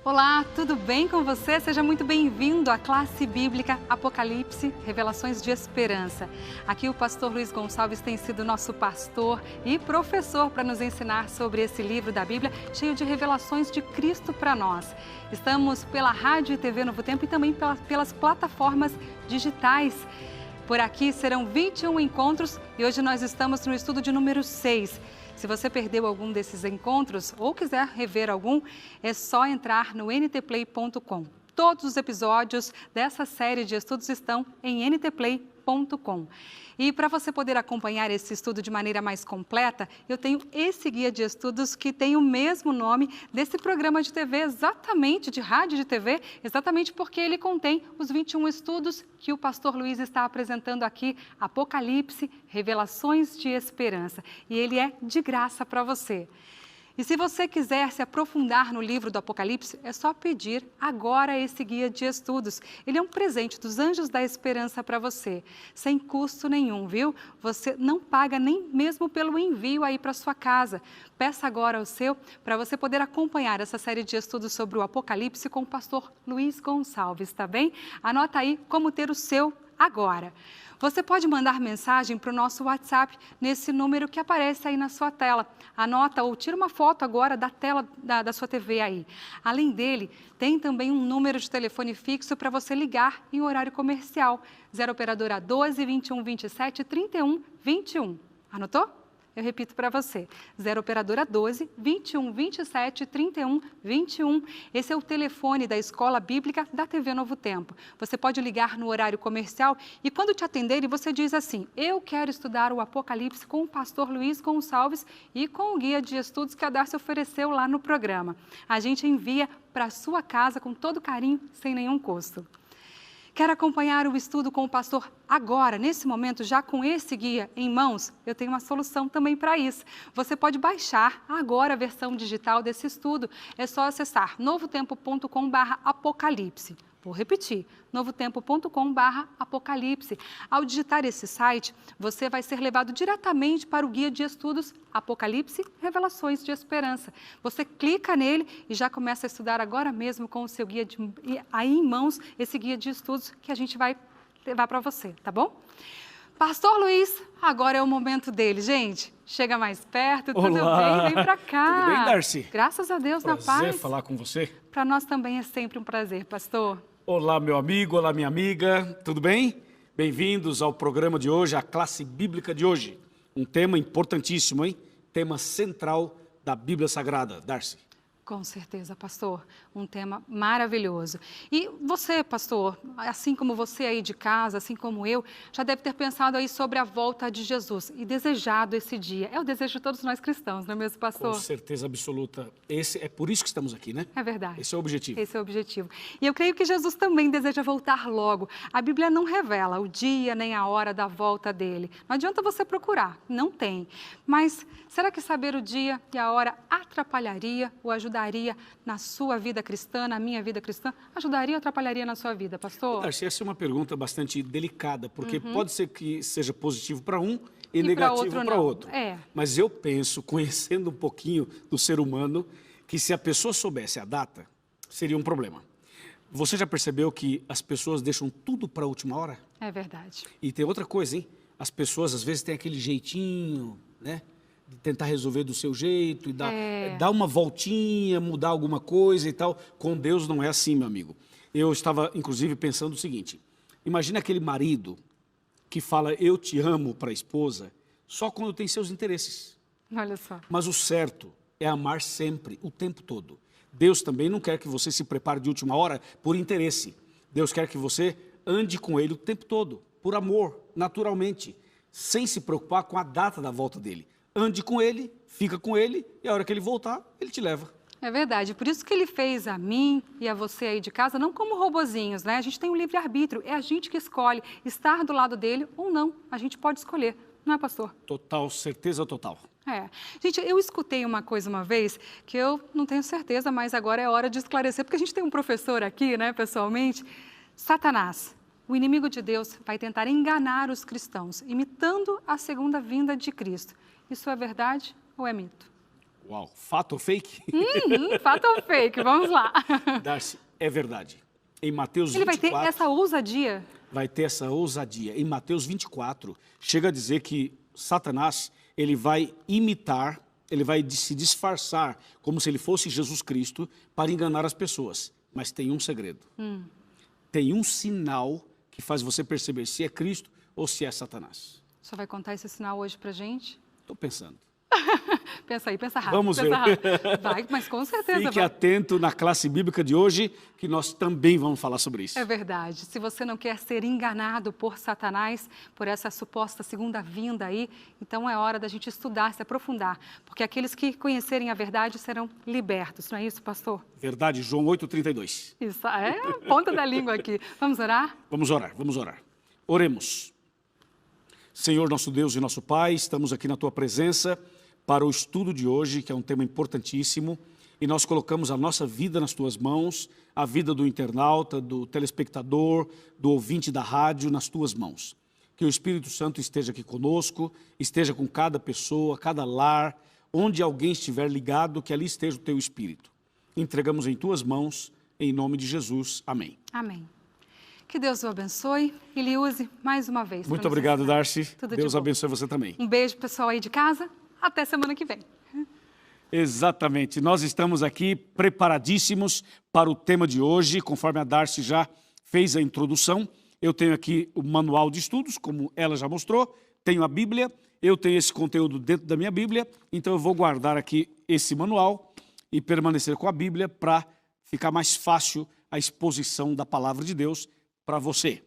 Olá, tudo bem com você? Seja muito bem-vindo à classe bíblica Apocalipse, Revelações de Esperança. Aqui o pastor Luiz Gonçalves tem sido nosso pastor e professor para nos ensinar sobre esse livro da Bíblia, cheio de revelações de Cristo para nós. Estamos pela Rádio e TV Novo Tempo e também pelas plataformas digitais. Por aqui serão 21 encontros e hoje nós estamos no estudo de número 6. Se você perdeu algum desses encontros ou quiser rever algum, é só entrar no ntplay.com. Todos os episódios dessa série de estudos estão em ntplay.com. E para você poder acompanhar esse estudo de maneira mais completa, eu tenho esse guia de estudos que tem o mesmo nome desse programa de TV, exatamente, de rádio de TV, exatamente porque ele contém os 21 estudos que o pastor Luiz está apresentando aqui, Apocalipse, Revelações de Esperança. E ele é de graça para você. E se você quiser se aprofundar no livro do Apocalipse, é só pedir agora esse guia de estudos. Ele é um presente dos Anjos da Esperança para você, sem custo nenhum, viu? Você não paga nem mesmo pelo envio aí para sua casa. Peça agora o seu para você poder acompanhar essa série de estudos sobre o Apocalipse com o pastor Luiz Gonçalves, tá bem? Anota aí como ter o seu agora. Você pode mandar mensagem para o nosso WhatsApp nesse número que aparece aí na sua tela. Anota ou tira uma foto agora da tela da sua TV aí. Além dele, tem também um número de telefone fixo para você ligar em horário comercial. 0 operadora 12 21 27 31 21. Anotou? Eu repito para você, 0 operadora 12 21 27 31 21. Esse é o telefone da Escola Bíblica da TV Novo Tempo. Você pode ligar no horário comercial e quando te atenderem você diz assim, eu quero estudar o Apocalipse com o pastor Luiz Gonçalves e com o guia de estudos que a Darcy ofereceu lá no programa. A gente envia para a sua casa com todo carinho, sem nenhum custo. Quer acompanhar o estudo com o pastor agora, nesse momento, já com esse guia em mãos? Eu tenho uma solução também para isso. Você pode baixar agora a versão digital desse estudo. É só acessar novotempo.com/apocalipse. Vou repetir, novotempo.com/apocalipse. Ao digitar esse site, você vai ser levado diretamente para o guia de estudos Apocalipse, Revelações de Esperança. Você clica nele e já começa a estudar agora mesmo com o seu guia aí em mãos, esse guia de estudos que a gente vai levar para você, tá bom? Pastor Luiz, agora é o momento dele, gente. Chega mais perto, tudo Olá. bem? Vem para cá. Tudo bem, Darcy? Graças a Deus, na paz. Prazer falar com você. Para nós também é sempre um prazer, pastor. Olá, meu amigo, olá, minha amiga, tudo bem? Bem-vindos ao programa de hoje, a classe bíblica de hoje. Um tema importantíssimo, hein? Tema central da Bíblia Sagrada. Darcy. Com certeza, pastor. Um tema maravilhoso. E você, pastor, assim como você aí de casa, assim como eu, já deve ter pensado aí sobre a volta de Jesus e desejado esse dia. É o desejo de todos nós cristãos, não é mesmo, pastor? Com certeza absoluta. É por isso que estamos aqui, né? É verdade. Esse é o objetivo. Esse é o objetivo. E eu creio que Jesus também deseja voltar logo. A Bíblia não revela o dia nem a hora da volta dele. Não adianta você procurar, não tem. Mas será que saber o dia e a hora atrapalharia ou ajudaria na sua vida cristã, na minha vida cristã? Ajudaria ou atrapalharia na sua vida, pastor? Darcy, essa é uma pergunta bastante delicada, porque pode ser que seja positivo para um e negativo para outro. É. Mas eu penso, conhecendo um pouquinho do ser humano, que se a pessoa soubesse a data, seria um problema. Você já percebeu que as pessoas deixam tudo para a última hora? É verdade. E tem outra coisa, hein? As pessoas às vezes têm aquele jeitinho, né? De tentar resolver do seu jeito e dar uma voltinha, mudar alguma coisa e tal. Com Deus não é assim, meu amigo. Eu estava, inclusive, pensando o seguinte. Imagina aquele marido que fala eu te amo para a esposa só quando tem seus interesses. Olha só. Mas o certo é amar sempre, o tempo todo. Deus também não quer que você se prepare de última hora por interesse. Deus quer que você ande com Ele o tempo todo, por amor, naturalmente, sem se preocupar com a data da volta dele. Ande com Ele, fica com Ele e a hora que Ele voltar, Ele te leva. É verdade, por isso que ele fez a mim e a você aí de casa, não como robozinhos, né? A gente tem um livre-arbítrio, é a gente que escolhe estar do lado dele ou não. A gente pode escolher, não é, pastor? Total, certeza total. É. Gente, eu escutei uma coisa uma vez que eu não tenho certeza, mas agora é hora de esclarecer, porque a gente tem um professor aqui, né, pessoalmente. Satanás, o inimigo de Deus, vai tentar enganar os cristãos, imitando a segunda vinda de Cristo. Isso é verdade ou é mito? Uau, fato ou fake? Fato ou fake? Vamos lá. Darcy, é verdade. Em Mateus Ele 24... vai ter essa ousadia? Vai ter essa ousadia. Em Mateus 24, chega a dizer que Satanás, ele vai imitar, ele vai se disfarçar como se ele fosse Jesus Cristo para enganar as pessoas. Mas tem um segredo. Tem um sinal que faz você perceber se é Cristo ou se é Satanás. Só vai contar esse sinal hoje pra gente? Estou pensando. Pensa aí, pensa rápido. Vamos pensa ver. Rápido. Vai, mas com certeza Fique vai. atento na classe bíblica de hoje, que nós também vamos falar sobre isso. É verdade. Se você não quer ser enganado por Satanás, por essa suposta segunda vinda aí, então é hora da gente estudar, se aprofundar. Porque aqueles que conhecerem a verdade serão libertos. Não é isso, pastor? Verdade, João 8,32. Isso é a ponta da língua aqui. Vamos orar? Vamos orar, vamos orar. Oremos. Senhor, nosso Deus e nosso Pai, estamos aqui na Tua presença para o estudo de hoje, que é um tema importantíssimo, e nós colocamos a nossa vida nas Tuas mãos, a vida do internauta, do telespectador, do ouvinte da rádio, nas Tuas mãos. Que o Espírito Santo esteja aqui conosco, esteja com cada pessoa, cada lar, onde alguém estiver ligado, que ali esteja o Teu Espírito. Entregamos em Tuas mãos, em nome de Jesus. Amém. Amém. Que Deus o abençoe e lhe use mais uma vez. Muito obrigado, Darcy. Tudo Deus de bom. abençoe você também. Um beijo, pessoal aí de casa. Até semana que vem. Exatamente. Nós estamos aqui preparadíssimos para o tema de hoje, conforme a Darcy já fez a introdução. Eu tenho aqui o manual de estudos, como ela já mostrou, tenho a Bíblia, eu tenho esse conteúdo dentro da minha Bíblia, então eu vou guardar aqui esse manual e permanecer com a Bíblia para ficar mais fácil a exposição da palavra de Deus para você.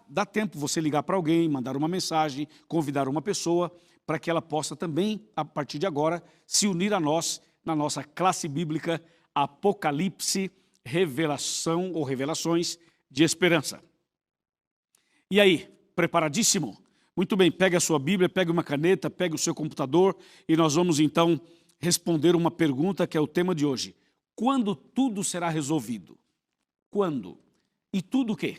Dá tempo você ligar para alguém, mandar uma mensagem, convidar uma pessoa para que ela possa também, a partir de agora, se unir a nós na nossa classe bíblica Apocalipse, Revelação ou Revelações de Esperança. E aí, preparadíssimo? Muito bem, pegue a sua Bíblia, pegue uma caneta, pegue o seu computador e nós vamos então responder uma pergunta que é o tema de hoje. Quando tudo será resolvido? Quando? E tudo o quê?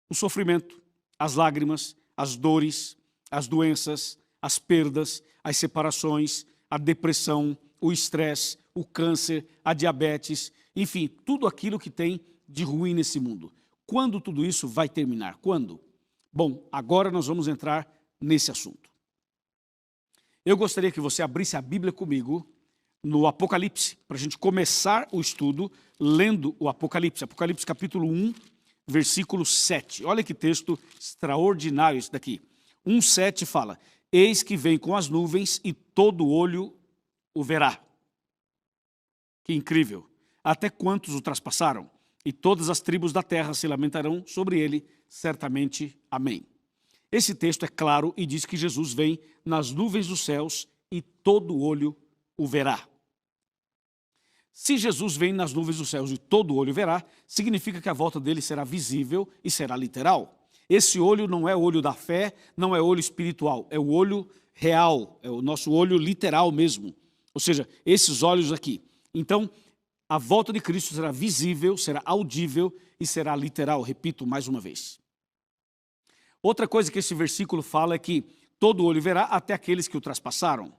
O sofrimento, as lágrimas, as dores, as doenças, as perdas, as separações, a depressão, o estresse, o câncer, a diabetes, enfim, tudo aquilo que tem de ruim nesse mundo. Quando tudo isso vai terminar? Quando? Bom, agora nós vamos entrar nesse assunto. Eu gostaria que você abrisse a Bíblia comigo no Apocalipse, para a gente começar o estudo lendo o Apocalipse. Apocalipse capítulo 1, versículo 7. Olha que texto extraordinário esse daqui. 1,7 fala: eis que vem com as nuvens e todo olho o verá. Que incrível! Até quantos o traspassaram? E todas as tribos da terra se lamentarão sobre ele, certamente. Amém. Esse texto é claro e diz que Jesus vem nas nuvens dos céus e todo olho o verá. Se Jesus vem nas nuvens dos céus e todo olho verá, significa que a volta dele será visível e será literal. Esse olho não é o olho da fé, não é o olho espiritual, é o olho real, é o nosso olho literal mesmo. Ou seja, esses olhos aqui. Então, a volta de Cristo será visível, será audível e será literal, repito mais uma vez. Outra coisa que esse versículo fala é que todo olho verá até aqueles que o traspassaram.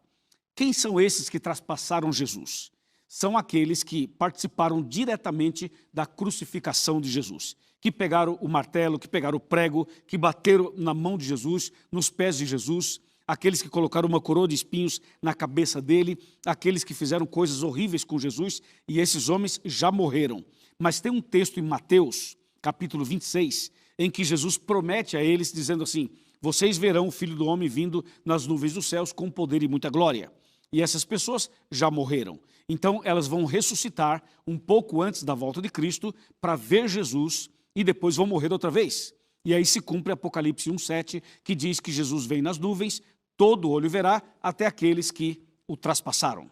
Quem são esses que traspassaram Jesus? São aqueles que participaram diretamente da crucificação de Jesus, que pegaram o martelo, que pegaram o prego, que bateram na mão de Jesus, nos pés de Jesus, aqueles que colocaram uma coroa de espinhos na cabeça dele, aqueles que fizeram coisas horríveis com Jesus, e esses homens já morreram. Mas tem um texto em Mateus, capítulo 26, em que Jesus promete a eles, dizendo assim: vocês verão o Filho do Homem vindo nas nuvens dos céus com poder e muita glória. E essas pessoas já morreram. Então elas vão ressuscitar um pouco antes da volta de Cristo para ver Jesus e depois vão morrer outra vez. E aí se cumpre Apocalipse 1,7, que diz que Jesus vem nas nuvens, todo olho verá, até aqueles que o traspassaram.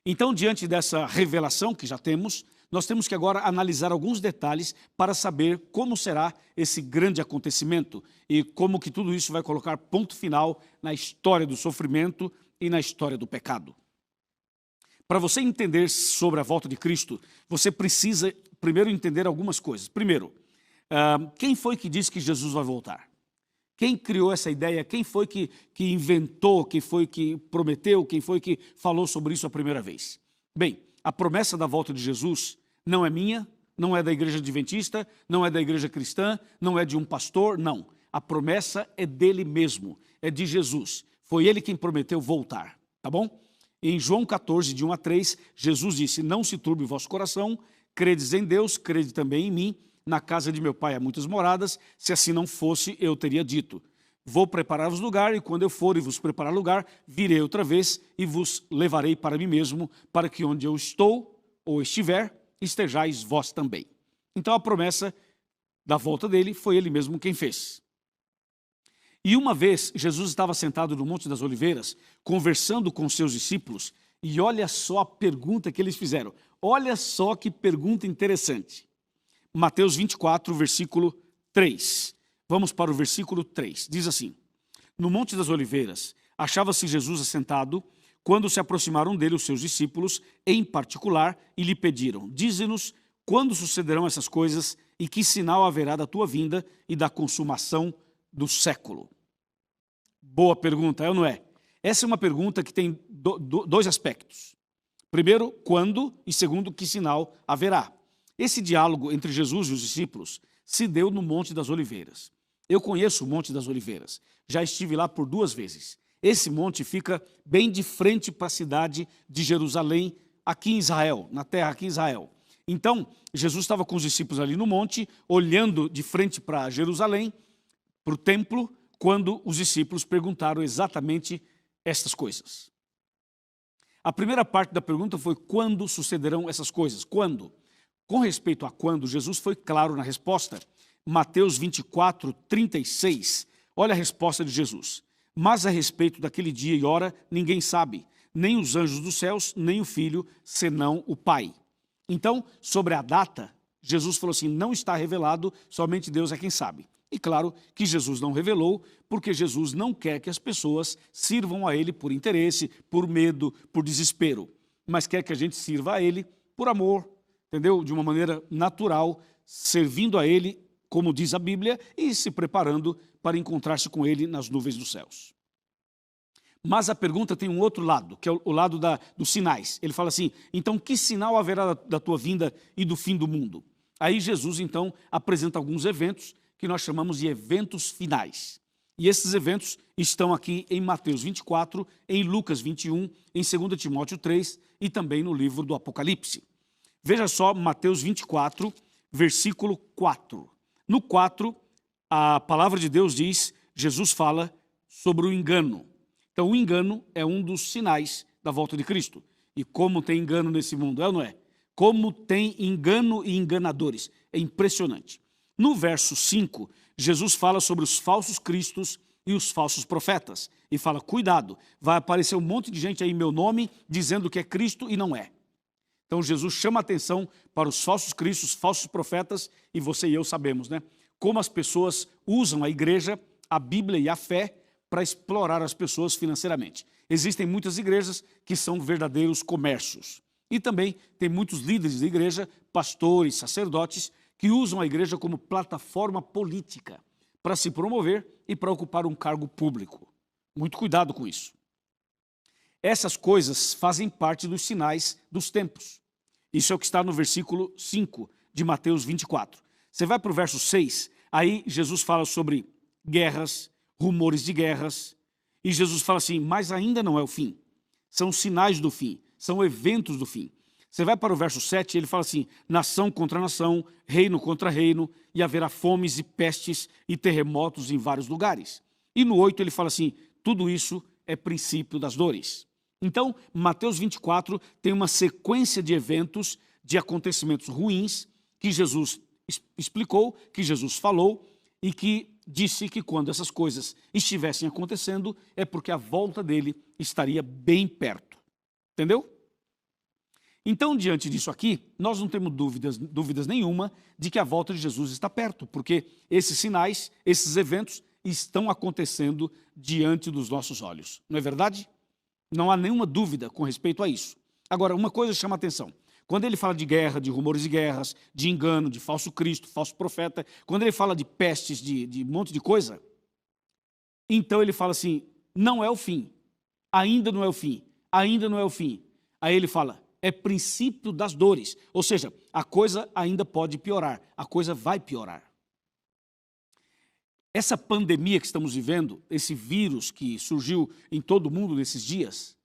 Então, diante dessa revelação que já temos, nós temos que agora analisar alguns detalhes para saber como será esse grande acontecimento e como que tudo isso vai colocar ponto final na história do sofrimento e na história do pecado. Para você entender sobre a volta de Cristo, você precisa primeiro entender algumas coisas. Primeiro, quem foi que disse que Jesus vai voltar? Quem criou essa ideia? Quem foi que inventou? Quem foi que prometeu? Quem foi que falou sobre isso a primeira vez? Bem, a promessa da volta de Jesus não é minha, não é da igreja adventista, não é da igreja cristã, não é de um pastor, não. A promessa é dele mesmo, é de Jesus. Foi ele quem prometeu voltar, tá bom? Em João 14, de 1 a 3, Jesus disse: não se turbe o vosso coração, credes em Deus, crede também em mim. Na casa de meu pai há muitas moradas, se assim não fosse, eu teria dito: vou preparar-vos lugar, e quando eu for e vos preparar lugar, virei outra vez e vos levarei para mim mesmo, para que onde eu estou ou estiver, estejais vós também. Então a promessa da volta dele foi ele mesmo quem fez. E uma vez, Jesus estava sentado no Monte das Oliveiras, conversando com seus discípulos, e olha só a pergunta que eles fizeram. Olha só que pergunta interessante. Mateus 24, versículo 3. Vamos para o versículo 3. Diz assim: no Monte das Oliveiras, achava-se Jesus assentado, quando se aproximaram dele os seus discípulos, em particular, e lhe pediram: dize-nos quando sucederão essas coisas e que sinal haverá da tua vinda e da consumação do século. Boa pergunta, é ou não é? Essa é uma pergunta que tem dois aspectos. Primeiro, quando, e segundo, que sinal haverá. Esse diálogo entre Jesus e os discípulos se deu no Monte das Oliveiras. Eu conheço o Monte das Oliveiras, já estive lá por 2 vezes. Esse monte fica bem de frente para a cidade de Jerusalém, aqui em Israel, na terra aqui em Israel. Então, Jesus estava com os discípulos ali no monte, olhando de frente para Jerusalém, para o templo, quando os discípulos perguntaram exatamente estas coisas. A primeira parte da pergunta foi: quando sucederão essas coisas? Quando? Com respeito a quando, Jesus foi claro na resposta. Mateus 24, 36. Olha a resposta de Jesus. Mas a respeito daquele dia e hora, ninguém sabe, nem os anjos dos céus, nem o Filho, senão o Pai. Então, sobre a data, Jesus falou assim: não está revelado, somente Deus é quem sabe. E claro que Jesus não revelou, porque Jesus não quer que as pessoas sirvam a Ele por interesse, por medo, por desespero, mas quer que a gente sirva a Ele por amor, entendeu? De uma maneira natural, servindo a Ele, como diz a Bíblia, e se preparando para encontrar-se com Ele nas nuvens dos céus. Mas a pergunta tem um outro lado, que é o lado dos sinais. Ele fala assim: então que sinal haverá da tua vinda e do fim do mundo? Aí Jesus, então, apresenta alguns eventos que nós chamamos de eventos finais. E esses eventos estão aqui em Mateus 24, em Lucas 21, em 2 Timóteo 3 e também no livro do Apocalipse. Veja só Mateus 24, versículo 4. No 4, a palavra de Deus diz, Jesus fala sobre o engano. Então o engano é um dos sinais da volta de Cristo. E como tem engano nesse mundo, é ou não é? Como tem engano e enganadores. É impressionante. No verso 5, Jesus fala sobre os falsos cristos e os falsos profetas. E fala: cuidado, vai aparecer um monte de gente aí em meu nome dizendo que é Cristo e não é. Então Jesus chama a atenção para os falsos cristos, falsos profetas, e você e eu sabemos, né? Como as pessoas usam a igreja, a Bíblia e a fé para explorar as pessoas financeiramente. Existem muitas igrejas que são verdadeiros comércios. E também tem muitos líderes da igreja, pastores, sacerdotes, que usam a igreja como plataforma política para se promover e para ocupar um cargo público. Muito cuidado com isso. Essas coisas fazem parte dos sinais dos tempos. Isso é o que está no versículo 5 de Mateus 24. Você vai para o verso 6, aí Jesus fala sobre guerras, rumores de guerras, e Jesus fala assim: mas ainda não é o fim. São sinais do fim, são eventos do fim. Você vai para o verso 7, ele fala assim: nação contra nação, reino contra reino, e haverá fomes e pestes e terremotos em vários lugares. E no 8 ele fala assim: tudo isso é princípio das dores. Então, Mateus 24 tem uma sequência de eventos, de acontecimentos ruins, que Jesus explicou, que Jesus falou, e que disse que quando essas coisas estivessem acontecendo, é porque a volta dele estaria bem perto. Entendeu? Então, diante disso aqui, nós não temos dúvidas nenhuma de que a volta de Jesus está perto, porque esses sinais, esses eventos estão acontecendo diante dos nossos olhos. Não é verdade? Não há nenhuma dúvida com respeito a isso. Agora, uma coisa chama a atenção. Quando ele fala de guerra, de rumores de guerras, de engano, de falso Cristo, falso profeta, quando ele fala de pestes, de um monte de coisa, Então ele fala assim, não é o fim, ainda não é o fim, ainda não é o fim. Aí ele fala, é princípio das dores, ou seja, a coisa ainda pode piorar, a coisa vai piorar. Essa pandemia que estamos vivendo, esse vírus que surgiu em todo o mundo nesses dias,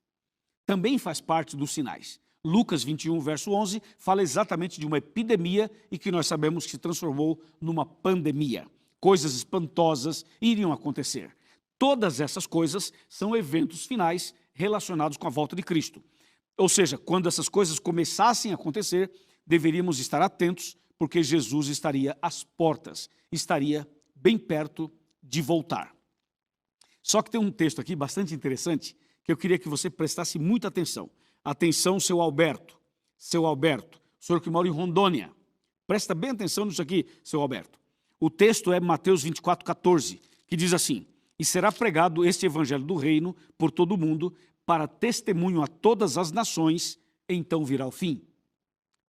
também faz parte dos sinais. Lucas 21, verso 11, fala exatamente de uma epidemia e que nós sabemos que se transformou numa pandemia. Coisas espantosas iriam acontecer. Todas essas coisas são eventos finais relacionados com a volta de Cristo. Ou seja, quando essas coisas começassem a acontecer, deveríamos estar atentos, porque Jesus estaria às portas, estaria bem perto de voltar. Só que tem um texto aqui bastante interessante, que eu queria que você prestasse muita atenção. Atenção, seu Alberto, o senhor que mora em Rondônia. Presta bem atenção nisso aqui, seu Alberto. O texto é Mateus 24, 14, que diz assim, e será pregado este evangelho do reino por todo o mundo, para testemunho a todas as nações, então virá o fim.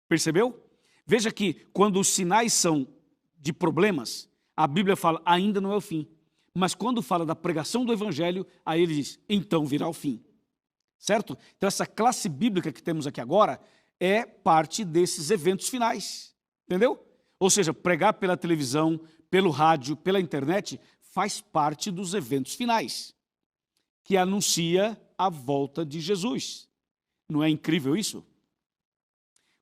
Percebeu? Veja que quando os sinais são de problemas, a Bíblia fala, ainda não é o fim. Mas quando fala da pregação do evangelho, aí ele diz, então virá o fim. Certo? Então essa classe bíblica que temos aqui agora é parte desses eventos finais. Entendeu? Ou seja, pregar pela televisão, pelo rádio, pela internet, faz parte dos eventos finais, que anuncia a volta de Jesus. Não é incrível isso?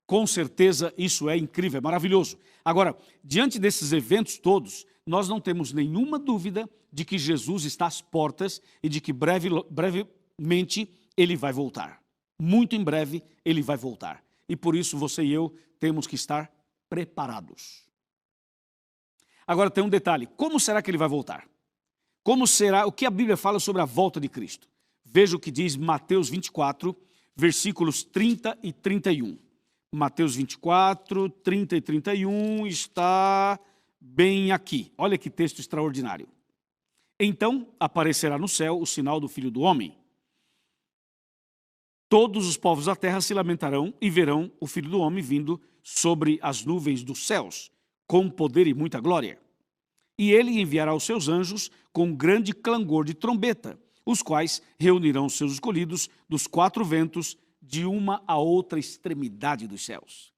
Com certeza isso é incrível, é maravilhoso. Agora, diante desses eventos todos, nós não temos nenhuma dúvida de que Jesus está às portas e de que brevemente ele vai voltar. Muito em breve ele vai voltar. E por isso você e eu temos que estar preparados. Agora tem um detalhe, como será que ele vai voltar? Como será, o que a Bíblia fala sobre a volta de Cristo? Veja o que diz Mateus 24, versículos 30 e 31. Mateus 24, 30 e 31 está bem aqui. Olha que texto extraordinário. Então aparecerá no céu o sinal do Filho do Homem. Todos os povos da terra se lamentarão e verão o Filho do Homem vindo sobre as nuvens dos céus, com poder e muita glória. E ele enviará os seus anjos com grande clangor de trombeta, os quais reunirão os seus escolhidos dos quatro ventos, de uma a outra extremidade dos céus.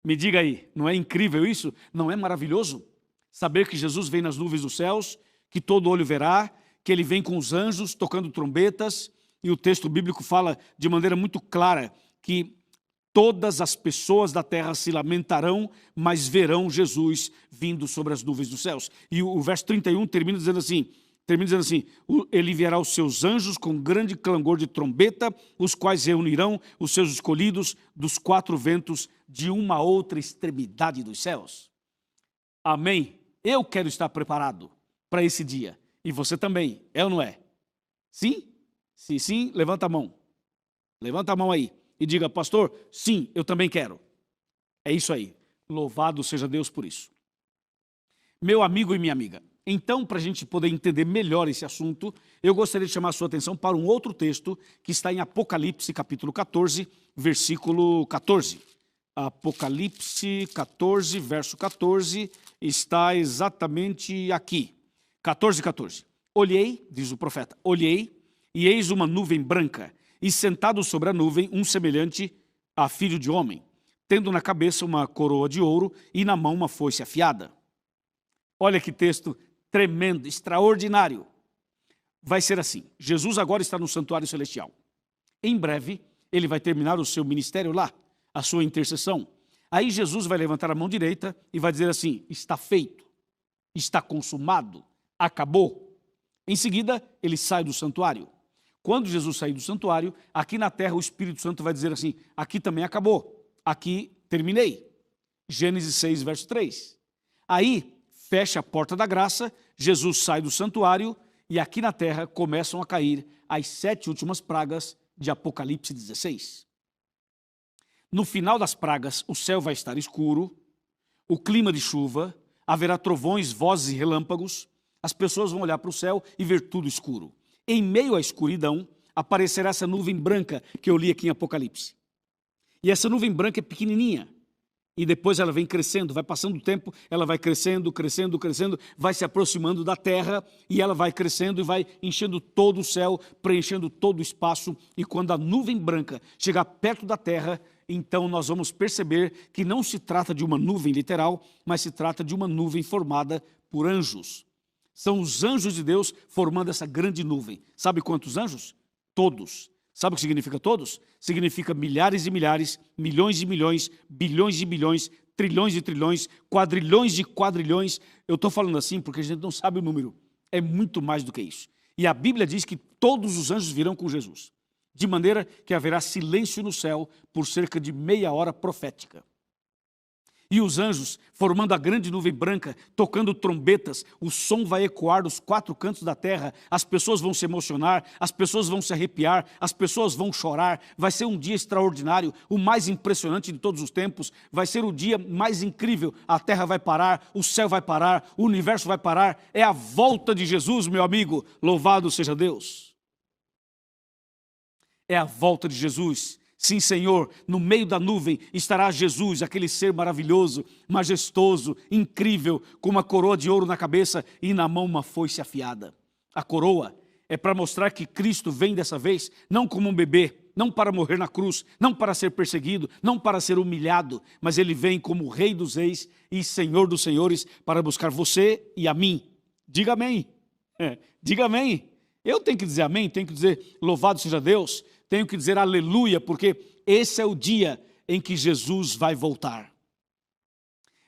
Me diga aí, não é incrível isso? Não é maravilhoso? Saber que Jesus vem nas nuvens dos céus, que todo olho verá, que ele vem com os anjos tocando trombetas, e o texto bíblico fala de maneira muito clara que todas as pessoas da terra se lamentarão, mas verão Jesus vindo sobre as nuvens dos céus. E o verso 31 termina dizendo assim, ele enviará os seus anjos com grande clangor de trombeta, os quais reunirão os seus escolhidos dos quatro ventos de uma a outra extremidade dos céus. Amém? Eu quero estar preparado para esse dia. E você também, é ou não é? Sim? Se sim, levanta a mão. Levanta a mão aí e diga, pastor, sim, eu também quero. É isso aí. Louvado seja Deus por isso. Meu amigo e minha amiga, então, para a gente poder entender melhor esse assunto, eu gostaria de chamar a sua atenção para um outro texto que está em Apocalipse, capítulo 14, versículo 14. Apocalipse 14, verso 14, está exatamente aqui. 14, 14. Olhei, diz o profeta, olhei, e eis uma nuvem branca, e sentado sobre a nuvem, um semelhante a filho de homem, tendo na cabeça uma coroa de ouro e na mão uma foice afiada. Olha que texto tremendo, extraordinário. Vai ser assim, Jesus agora está no santuário celestial. Em breve, ele vai terminar o seu ministério lá, a sua intercessão. Aí Jesus vai levantar a mão direita e vai dizer assim, está feito, está consumado, acabou. Em seguida, ele sai do santuário. Quando Jesus sair do santuário, aqui na terra o Espírito Santo vai dizer assim, aqui também acabou, aqui terminei. Gênesis 6, verso 3. Aí, fecha a porta da graça, Jesus sai do santuário e aqui na terra começam a cair as 7 últimas pragas de Apocalipse 16. No final das pragas, o céu vai estar escuro, o clima de chuva, haverá trovões, vozes e relâmpagos, as pessoas vão olhar para o céu e ver tudo escuro. Em meio à escuridão, aparecerá essa nuvem branca que eu li aqui em Apocalipse. E essa nuvem branca é pequenininha. E depois ela vem crescendo, vai passando o tempo, ela vai crescendo, crescendo, crescendo, vai se aproximando da terra e ela vai crescendo e vai enchendo todo o céu, preenchendo todo o espaço. E quando a nuvem branca chegar perto da terra, então nós vamos perceber que não se trata de uma nuvem literal, mas se trata de uma nuvem formada por anjos. São os anjos de Deus formando essa grande nuvem. Sabe quantos anjos? Todos. Sabe o que significa todos? Significa milhares e milhares, milhões e milhões, bilhões e bilhões, trilhões e trilhões, quadrilhões de quadrilhões. Eu estou falando assim porque a gente não sabe o número. É muito mais do que isso. E a Bíblia diz que todos os anjos virão com Jesus. De maneira que haverá silêncio no céu por cerca de meia hora profética. E os anjos, formando a grande nuvem branca, tocando trombetas, o som vai ecoar dos 4 cantos da terra, as pessoas vão se emocionar, as pessoas vão se arrepiar, as pessoas vão chorar. Vai ser um dia extraordinário, o mais impressionante de todos os tempos, vai ser o dia mais incrível. A terra vai parar, o céu vai parar, o universo vai parar. É a volta de Jesus, meu amigo, louvado seja Deus. É a volta de Jesus. Sim, Senhor, no meio da nuvem estará Jesus, aquele ser maravilhoso, majestoso, incrível, com uma coroa de ouro na cabeça e na mão uma foice afiada. A coroa é para mostrar que Cristo vem dessa vez, não como um bebê, não para morrer na cruz, não para ser perseguido, não para ser humilhado, mas ele vem como Rei dos Reis e Senhor dos Senhores para buscar você e a mim. Diga amém. Diga amém. Eu tenho que dizer amém, tenho que dizer louvado seja Deus, tenho que dizer aleluia, porque esse é o dia em que Jesus vai voltar.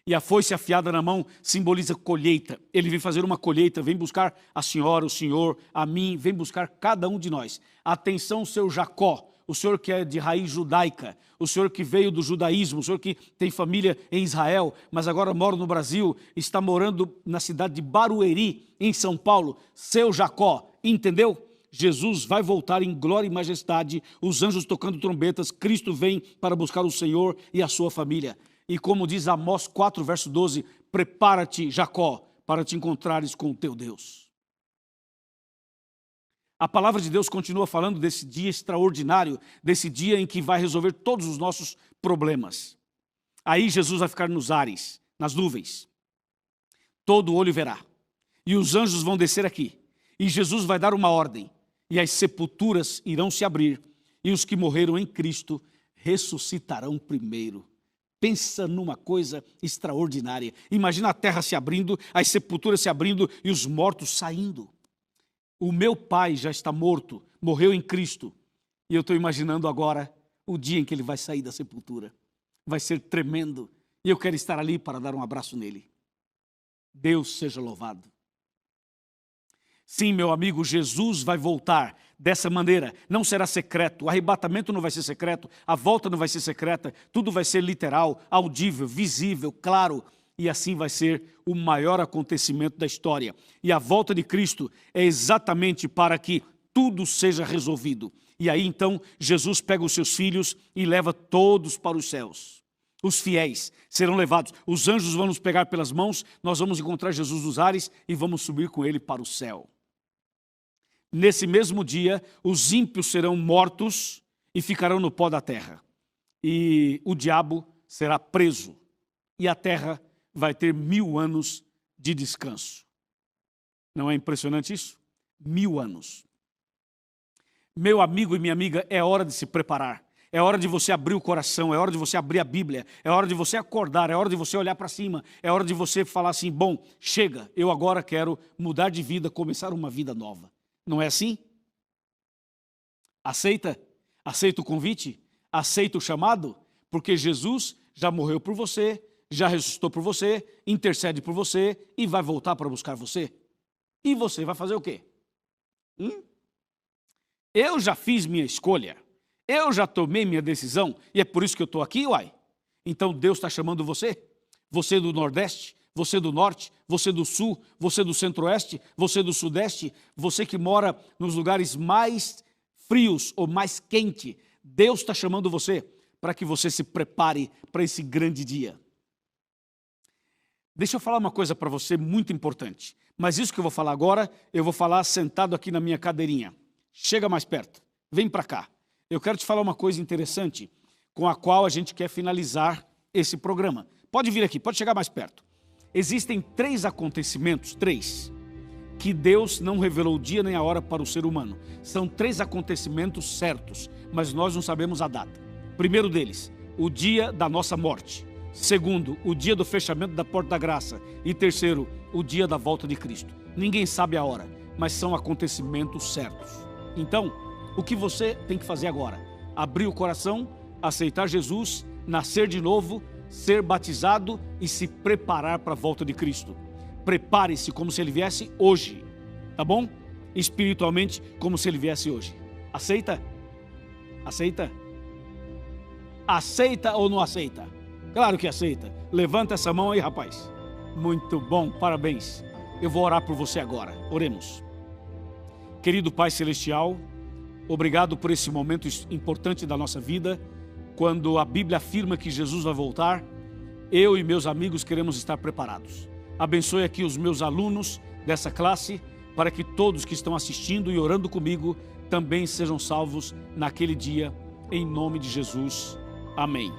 E a foice afiada na mão simboliza colheita. Ele vem fazer uma colheita, vem buscar a senhora, o senhor, a mim, vem buscar cada um de nós. Atenção, seu Jacó, o senhor que é de raiz judaica, o senhor que veio do judaísmo, o senhor que tem família em Israel, mas agora mora no Brasil, está morando na cidade de Barueri, em São Paulo. Seu Jacó, entendeu? Jesus vai voltar em glória e majestade, os anjos tocando trombetas, Cristo vem para buscar o Senhor e a sua família. E como diz Amós 4, verso 12, prepara-te, Jacó, para te encontrares com o teu Deus. A palavra de Deus continua falando desse dia extraordinário, desse dia em que vai resolver todos os nossos problemas. Aí Jesus vai ficar nos ares, nas nuvens. Todo olho verá. E os anjos vão descer aqui. E Jesus vai dar uma ordem. E as sepulturas irão se abrir. E os que morreram em Cristo ressuscitarão primeiro. Pensa numa coisa extraordinária. Imagina a terra se abrindo, as sepulturas se abrindo e os mortos saindo. O meu pai já está morto, morreu em Cristo. E eu estou imaginando agora o dia em que ele vai sair da sepultura. Vai ser tremendo. E eu quero estar ali para dar um abraço nele. Deus seja louvado. Sim, meu amigo, Jesus vai voltar dessa maneira. Não será secreto, o arrebatamento não vai ser secreto, a volta não vai ser secreta, tudo vai ser literal, audível, visível, claro. E assim vai ser o maior acontecimento da história. E a volta de Cristo é exatamente para que tudo seja resolvido. E aí então Jesus pega os seus filhos e leva todos para os céus. Os fiéis serão levados, os anjos vão nos pegar pelas mãos, nós vamos encontrar Jesus nos ares e vamos subir com ele para o céu. Nesse mesmo dia, os ímpios serão mortos e ficarão no pó da terra. E o diabo será preso. E a terra vai ter 1000 anos de descanso. Não é impressionante isso? 1000 anos. Meu amigo e minha amiga, é hora de se preparar. É hora de você abrir o coração, é hora de você abrir a Bíblia, é hora de você acordar, é hora de você olhar para cima, é hora de você falar assim, bom, chega, eu agora quero mudar de vida, começar uma vida nova. Não é assim? Aceita? Aceita o convite? Aceita o chamado? Porque Jesus já morreu por você, já ressuscitou por você, intercede por você e vai voltar para buscar você. E você vai fazer o quê? Eu já fiz minha escolha. Eu já tomei minha decisão e é por isso que eu estou aqui, uai. Então Deus está chamando você. Você do Nordeste, você do Norte, você do Sul, você do Centro-Oeste, você do Sudeste, você que mora nos lugares mais frios ou mais quentes. Deus está chamando você para que você se prepare para esse grande dia. Deixa eu falar uma coisa para você muito importante. Mas isso que eu vou falar agora, eu vou falar sentado aqui na minha cadeirinha. Chega mais perto, vem para cá. Eu quero te falar uma coisa interessante com a qual a gente quer finalizar esse programa. Pode vir aqui, pode chegar mais perto. Existem 3 acontecimentos, que Deus não revelou o dia nem a hora para o ser humano. São 3 acontecimentos certos, mas nós não sabemos a data. Primeiro deles, o dia da nossa morte. Segundo, o dia do fechamento da porta da graça. E terceiro, o dia da volta de Cristo. Ninguém sabe a hora, mas são acontecimentos certos. Então, o que você tem que fazer agora? Abrir o coração, aceitar Jesus, nascer de novo, ser batizado e se preparar para a volta de Cristo. Prepare-se como se ele viesse hoje, tá bom? Espiritualmente, como se ele viesse hoje. Aceita? Aceita? Aceita ou não aceita? Claro que aceita. Levanta essa mão aí, rapaz. Muito bom, parabéns. Eu vou orar por você agora. Oremos. Querido Pai Celestial, obrigado por esse momento importante da nossa vida, quando a Bíblia afirma que Jesus vai voltar. Eu e meus amigos queremos estar preparados. Abençoe aqui os meus alunos dessa classe, para que todos que estão assistindo e orando comigo também sejam salvos naquele dia, em nome de Jesus. Amém.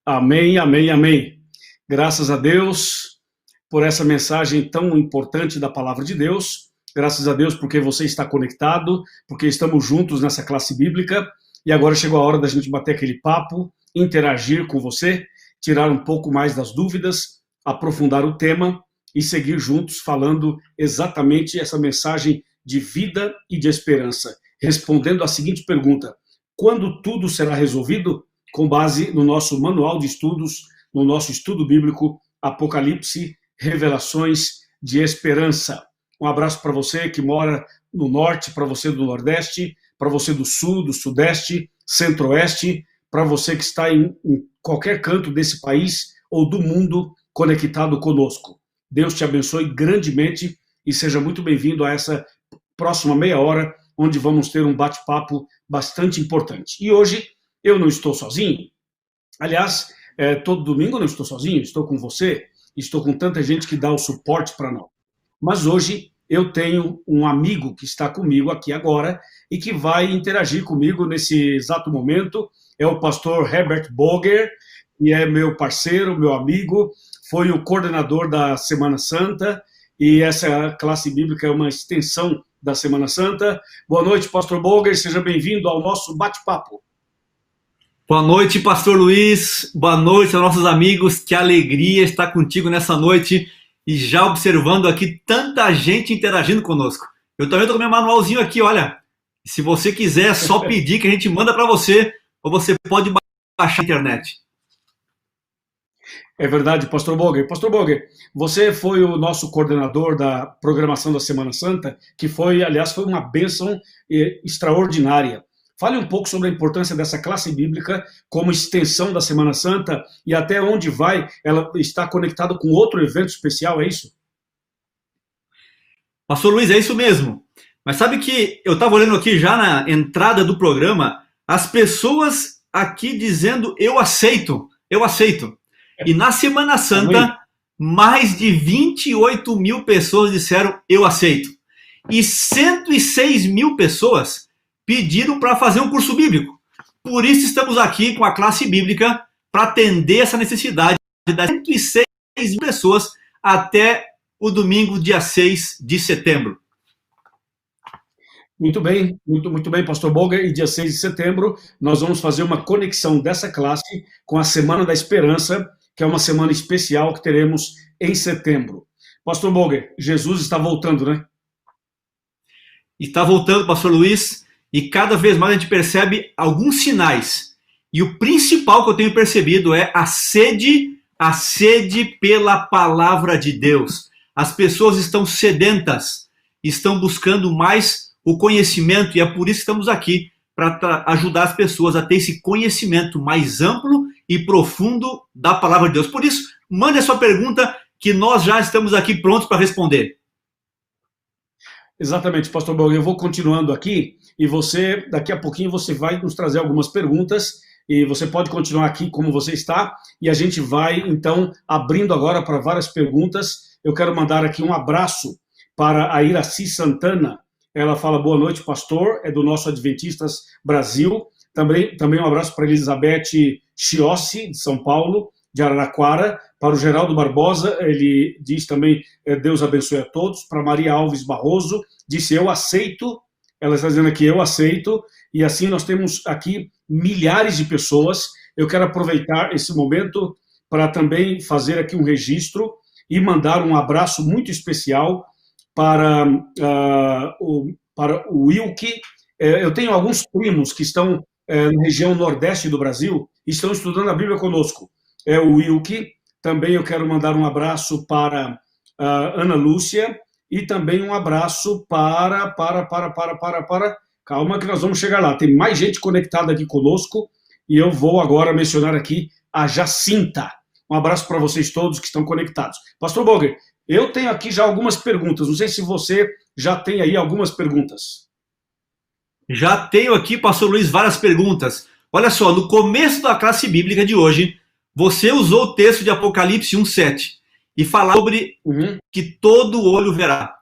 Amém, amém, amém. Graças a Deus por essa mensagem tão importante da palavra de Deus. Graças a Deus porque você está conectado, porque estamos juntos nessa classe bíblica. E agora chegou a hora da gente bater aquele papo, interagir com você, tirar um pouco mais das dúvidas, aprofundar o tema e seguir juntos falando exatamente essa mensagem de vida e de esperança. Respondendo a seguinte pergunta: quando tudo será resolvido? Com base no nosso manual de estudos, no nosso estudo bíblico, Apocalipse, Revelações de Esperança. Um abraço para você que mora no norte, para você do nordeste, para você do sul, do sudeste, centro-oeste, para você que está em qualquer canto desse país ou do mundo conectado conosco. Deus te abençoe grandemente e seja muito bem-vindo a essa próxima meia hora, onde vamos ter um bate-papo bastante importante. E hoje eu não estou sozinho. Aliás, todo domingo eu não estou sozinho, estou com você, estou com tanta gente que dá o suporte para nós. Mas hoje eu tenho um amigo que está comigo aqui agora e que vai interagir comigo nesse exato momento. É o pastor Herbert Boger, que é meu parceiro, meu amigo, foi o coordenador da Semana Santa, e essa classe bíblica é uma extensão da Semana Santa. Boa noite, pastor Boger, seja bem-vindo ao nosso bate-papo. Boa noite, pastor Luiz, boa noite aos nossos amigos, que alegria estar contigo nessa noite e já observando aqui tanta gente interagindo conosco. Eu também estou com meu manualzinho aqui, olha, se você quiser é só pedir que a gente manda para você, ou você pode baixar a internet. É verdade, pastor Boger. Pastor Boger, você foi o nosso coordenador da programação da Semana Santa, que foi, aliás, foi uma bênção extraordinária. Fale um pouco sobre a importância dessa classe bíblica como extensão da Semana Santa e até onde vai, ela está conectada com outro evento especial, é isso? Pastor Luiz, é isso mesmo. Mas sabe que eu estava olhando aqui já na entrada do programa, as pessoas aqui dizendo eu aceito, eu aceito. E na Semana Santa, mais de 28 mil pessoas disseram eu aceito. E 106 mil pessoas pediram para fazer um curso bíblico. Por isso estamos aqui com a classe bíblica para atender essa necessidade das 106 mil pessoas até o domingo, dia 6 de setembro. Muito bem, muito bem, pastor Boger. E dia 6 de setembro nós vamos fazer uma conexão dessa classe com a Semana da Esperança, que é uma semana especial que teremos em setembro. Pastor Boger, Jesus está voltando, né? Está voltando, pastor Luiz. E cada vez mais a gente percebe alguns sinais. E o principal que eu tenho percebido é a sede pela palavra de Deus. As pessoas estão sedentas, estão buscando mais o conhecimento, e é por isso que estamos aqui, para ajudar as pessoas a ter esse conhecimento mais amplo e profundo da palavra de Deus. Por isso, mande a sua pergunta, que nós já estamos aqui prontos para responder. Exatamente, pastor Boger. Eu vou continuando aqui e você, daqui a pouquinho, você vai nos trazer algumas perguntas e você pode continuar aqui como você está e a gente vai, então, abrindo agora para várias perguntas. Eu quero mandar aqui um abraço para a Iraci Santana, Ela fala boa noite, pastor, é do nosso Adventistas Brasil. Também um abraço para Elizabeth Chiossi, de São Paulo, de Araraquara. Para o Geraldo Barbosa, ele diz também, Deus abençoe a todos. Para Maria Alves Barroso, disse, eu aceito. Ela está dizendo aqui, eu aceito. E assim nós temos aqui milhares de pessoas. Eu quero aproveitar esse momento para também fazer aqui um registro e mandar um abraço muito especial para o Wilke. Eu tenho alguns primos que estão na região nordeste do Brasil e estão estudando a Bíblia conosco. É o Wilke. Também eu quero mandar um abraço para Ana Lúcia e também um abraço para... Calma que nós vamos chegar lá. Tem mais gente conectada aqui conosco e eu vou agora mencionar aqui a Jacinta. Um abraço para vocês todos que estão conectados. Pastor Boger, eu tenho aqui já algumas perguntas. Não sei se você já tem aí algumas perguntas. Já tenho aqui, pastor Luiz, várias perguntas. Olha só, no começo da classe bíblica de hoje, você usou o texto de Apocalipse 1:7 e falou sobre que todo olho verá.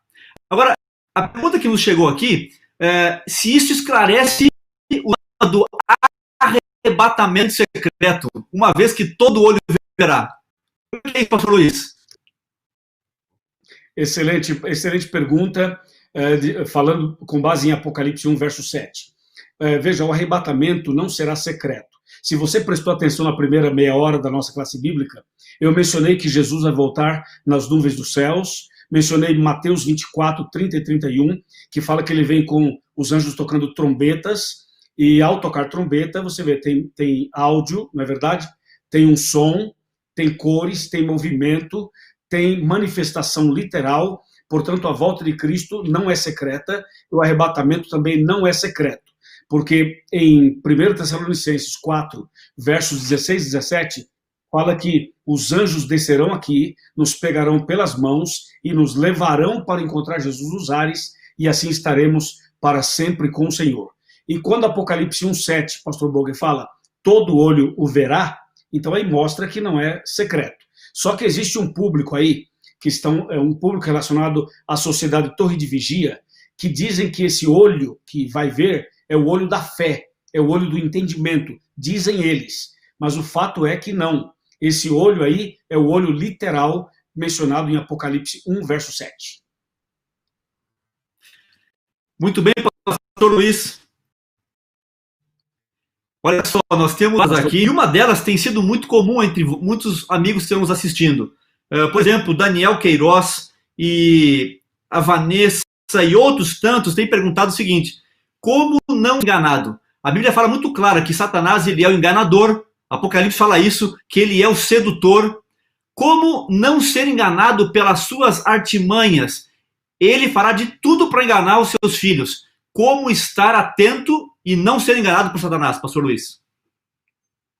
Agora, a pergunta que nos chegou aqui é se isso esclarece o tema do arrebatamento secreto, uma vez que todo olho verá. O que é isso, pastor Luiz? Excelente pergunta, falando com base em Apocalipse 1, verso 7. Veja, o arrebatamento não será secreto. Se você prestou atenção na primeira meia hora da nossa classe bíblica, eu mencionei que Jesus vai voltar nas nuvens dos céus, mencionei Mateus 24, 30 e 31, que fala que ele vem com os anjos tocando trombetas, e ao tocar trombeta, você vê, tem áudio, não é verdade? Tem um som, tem cores, tem movimento, tem manifestação literal, portanto a volta de Cristo não é secreta, o arrebatamento também não é secreto. Porque em 1 Tessalonicenses 4, versos 16 e 17, fala que os anjos descerão aqui, nos pegarão pelas mãos e nos levarão para encontrar Jesus nos ares, e assim estaremos para sempre com o Senhor. E quando Apocalipse 1:7, pastor Boger, fala, todo olho o verá, então aí mostra que não é secreto. Só que existe um público aí, é um público relacionado à sociedade Torre de Vigia, que dizem que esse olho que vai ver é o olho da fé, é o olho do entendimento, dizem eles. Mas o fato é que não. Esse olho aí é o olho literal mencionado em Apocalipse 1, verso 7. Muito bem, pastor Luiz. Olha só, nós temos aqui, e uma delas tem sido muito comum entre muitos amigos que estamos assistindo. Por exemplo, Daniel Queiroz e a Vanessa e outros tantos têm perguntado o seguinte, como não enganado? A Bíblia fala muito claro que Satanás ele é o enganador, Apocalipse fala isso, que ele é o sedutor. Como não ser enganado pelas suas artimanhas? Ele fará de tudo para enganar os seus filhos. Como estar atento e não ser enganado por Satanás, pastor Luiz?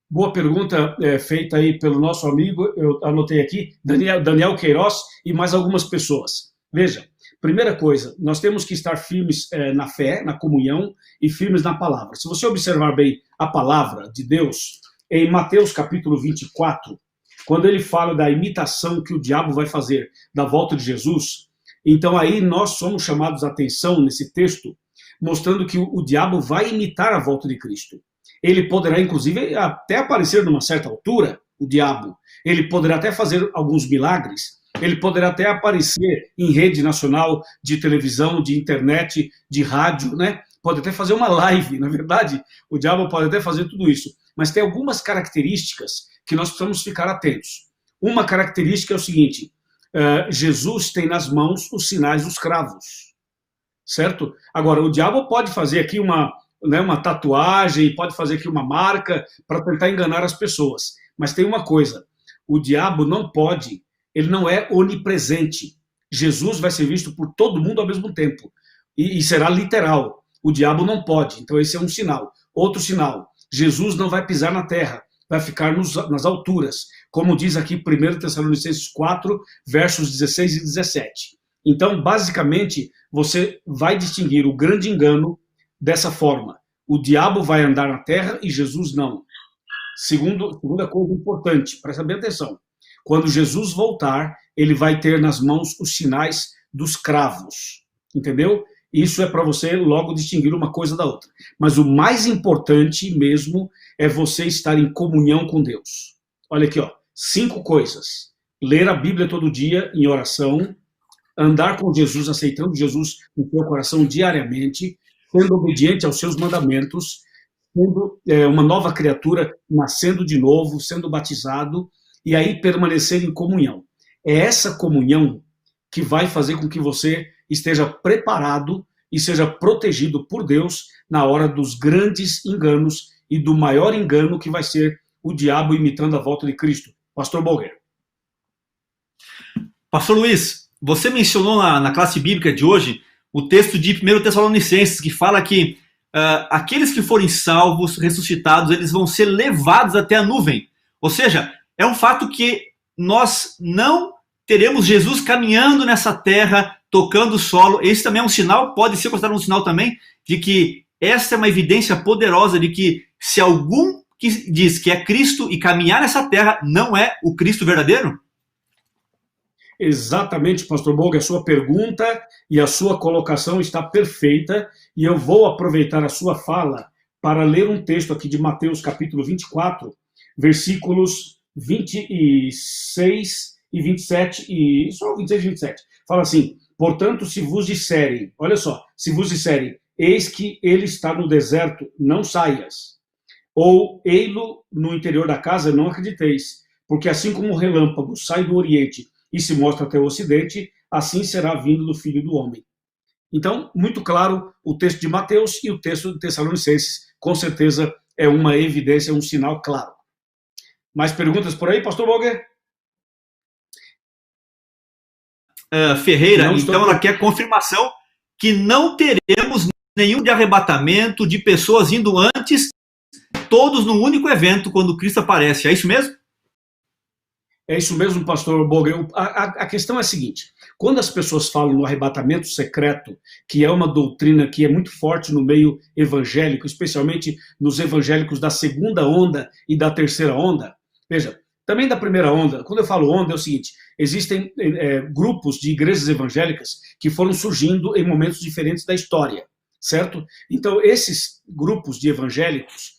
Boa pergunta feita aí pelo nosso amigo, eu anotei aqui, Daniel Queiroz e mais algumas pessoas. Veja, primeira coisa, nós temos que estar firmes na fé, na comunhão e firmes na palavra. Se você observar bem a palavra de Deus, em Mateus capítulo 24, quando ele fala da imitação que o diabo vai fazer da volta de Jesus, então aí nós somos chamados a atenção nesse texto, mostrando que o diabo vai imitar a volta de Cristo. Ele poderá, inclusive, até aparecer numa certa altura, o diabo. Ele poderá até fazer alguns milagres. Ele poderá até aparecer em rede nacional de televisão, de internet, de rádio, né? Pode até fazer uma live, na verdade. O diabo pode até fazer tudo isso. Mas tem algumas características que nós precisamos ficar atentos. Uma característica é o seguinte, Jesus tem nas mãos os sinais dos cravos, certo? Agora, o diabo pode fazer aqui uma tatuagem, pode fazer aqui uma marca para tentar enganar as pessoas. Mas tem uma coisa, o diabo não pode, ele não é onipresente. Jesus vai ser visto por todo mundo ao mesmo tempo. E será literal. O diabo não pode. Então esse é um sinal. Outro sinal, Jesus não vai pisar na terra, vai ficar nas alturas. Como diz aqui 1 Tessalonicenses 4, versos 16 e 17. Então, basicamente, você vai distinguir o grande engano dessa forma. O diabo vai andar na terra e Jesus não. Segunda coisa importante, presta bem atenção. Quando Jesus voltar, ele vai ter nas mãos os sinais dos cravos. Entendeu? Isso é para você logo distinguir uma coisa da outra. Mas o mais importante mesmo é você estar em comunhão com Deus. Olha aqui, ó, 5 coisas. Ler a Bíblia todo dia em oração, andar com Jesus, aceitando Jesus no seu coração diariamente, sendo obediente aos seus mandamentos, sendo uma nova criatura, nascendo de novo, sendo batizado, e aí permanecer em comunhão. É essa comunhão que vai fazer com que você esteja preparado e seja protegido por Deus na hora dos grandes enganos e do maior engano que vai ser o diabo imitando a volta de Cristo. Pastor Bolger. Pastor Luiz, você mencionou na classe bíblica de hoje o texto de 1 Tessalonicenses, que fala que aqueles que forem salvos, ressuscitados, eles vão ser levados até a nuvem. Ou seja, é um fato que nós não teremos Jesus caminhando nessa terra, tocando o solo. Esse também é um sinal, pode ser considerado um sinal também, de que essa é uma evidência poderosa de que se algum que diz que é Cristo e caminhar nessa terra não é o Cristo verdadeiro? Exatamente, pastor Bolger, a sua pergunta e a sua colocação está perfeita, e eu vou aproveitar a sua fala para ler um texto aqui de Mateus capítulo 24, versículos 26 e 27, e só 26 e 27. Fala assim: portanto, se vos disserem, olha só, se vos disserem, eis que ele está no deserto, não saias, ou ei-lo no interior da casa, não acrediteis, porque assim como o relâmpago sai do oriente e se mostra até o ocidente, assim será vindo do Filho do Homem. Então, muito claro, o texto de Mateus e o texto de Tessalonicenses, com certeza é uma evidência, um sinal claro. Mais perguntas por aí, pastor Bolger? Ferreira, então ela quer confirmação que não teremos nenhum de arrebatamento de pessoas indo antes, todos num único evento, quando Cristo aparece. É isso mesmo? É isso mesmo, pastor Bolger. A questão é a seguinte: quando as pessoas falam no arrebatamento secreto, que é uma doutrina que é muito forte no meio evangélico, especialmente nos evangélicos da segunda onda e da terceira onda, veja, também da primeira onda, quando eu falo onda é o seguinte: existem grupos de igrejas evangélicas que foram surgindo em momentos diferentes da história, certo? Então, esses grupos de evangélicos,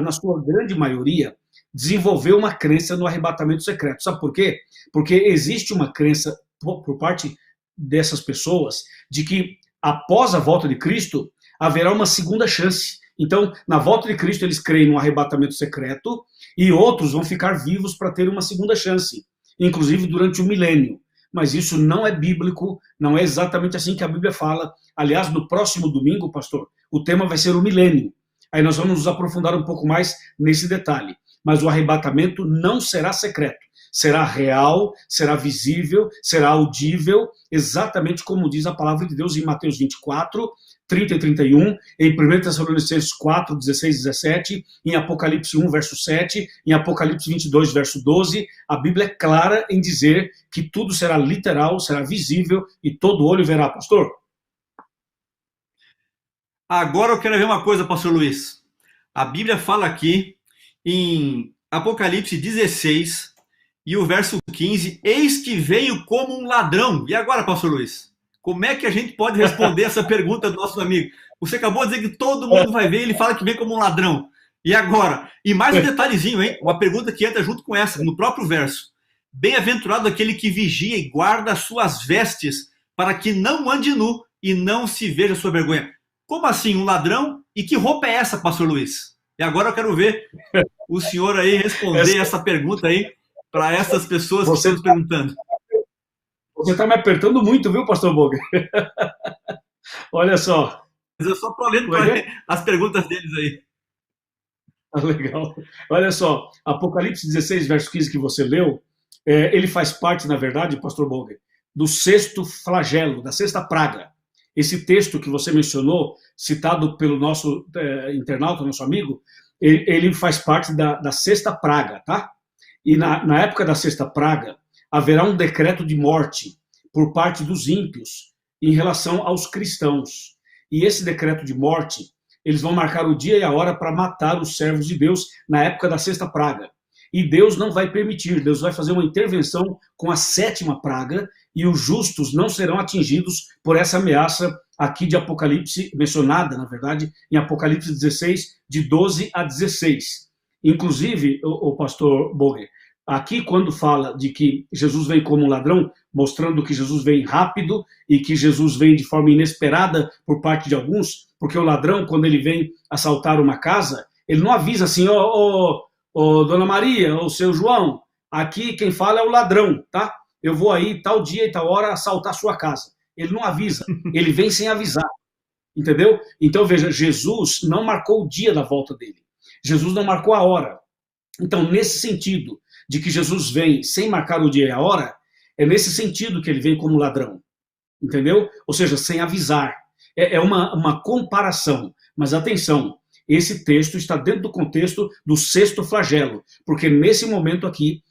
na sua grande maioria, desenvolveu uma crença no arrebatamento secreto. Sabe por quê? Porque existe uma crença por parte dessas pessoas de que após a volta de Cristo haverá uma segunda chance. Então, na volta de Cristo eles creem no arrebatamento secreto e outros vão ficar vivos para ter uma segunda chance, inclusive durante o milênio. Mas isso não é bíblico, não é exatamente assim que a Bíblia fala. Aliás, no próximo domingo, pastor, o tema vai ser o milênio. Aí nós vamos nos aprofundar um pouco mais nesse detalhe. Mas o arrebatamento não será secreto. Será real, será visível, será audível, exatamente como diz a palavra de Deus em Mateus 24, 30 e 31, em 1 Tessalonicenses 4, 16 e 17, em Apocalipse 1, verso 7, em Apocalipse 22, verso 12. A Bíblia é clara em dizer que tudo será literal, será visível e todo olho verá, pastor. Agora eu quero ver uma coisa, pastor Luiz. A Bíblia fala aqui em Apocalipse 16 e o verso 15, eis que veio como um ladrão. E agora, pastor Luiz, como é que a gente pode responder essa pergunta do nosso amigo? Você acabou de dizer que todo mundo vai ver, ele fala que vem como um ladrão. E agora? E mais um detalhezinho, hein? Uma pergunta que entra junto com essa, no próprio verso. Bem-aventurado aquele que vigia e guarda as suas vestes, para que não ande nu e não se veja sua vergonha. Como assim, um ladrão? E que roupa é essa, pastor Luiz? E agora eu quero ver o senhor aí responder essa pergunta aí para essas pessoas que estão nos perguntando. Você está me apertando muito, viu, pastor Bolger? Olha só. Mas eu só estou lendo as perguntas deles aí. Legal. Olha só, Apocalipse 16, verso 15 que você leu, ele faz parte, na verdade, pastor Bolger, do 6º flagelo, da 6ª praga. Esse texto que você mencionou, citado pelo nosso internauta, nosso amigo, ele faz parte da 6ª praga, tá? E na época da 6ª praga, haverá um decreto de morte por parte dos ímpios em relação aos cristãos. E esse decreto de morte, eles vão marcar o dia e a hora para matar os servos de Deus na época da 6ª praga. E Deus não vai permitir, Deus vai fazer uma intervenção com a 7ª praga, e os justos não serão atingidos por essa ameaça aqui de Apocalipse, mencionada, na verdade, em Apocalipse 16, de 12 a 16. Inclusive, o pastor Boger, aqui quando fala de que Jesus vem como um ladrão, mostrando que Jesus vem rápido e que Jesus vem de forma inesperada por parte de alguns, porque o ladrão, quando ele vem assaltar uma casa, ele não avisa assim, Dona Maria, ou seu João, aqui quem fala é o ladrão, tá? Eu vou aí tal dia e tal hora assaltar sua casa. Ele não avisa, ele vem sem avisar, entendeu? Então, veja, Jesus não marcou o dia da volta dele. Jesus não marcou a hora. Então, nesse sentido de que Jesus vem sem marcar o dia e a hora, é nesse sentido que ele vem como ladrão, entendeu? Ou seja, sem avisar. É uma comparação, mas atenção, esse texto está dentro do contexto do sexto flagelo, porque nesse momento aqui,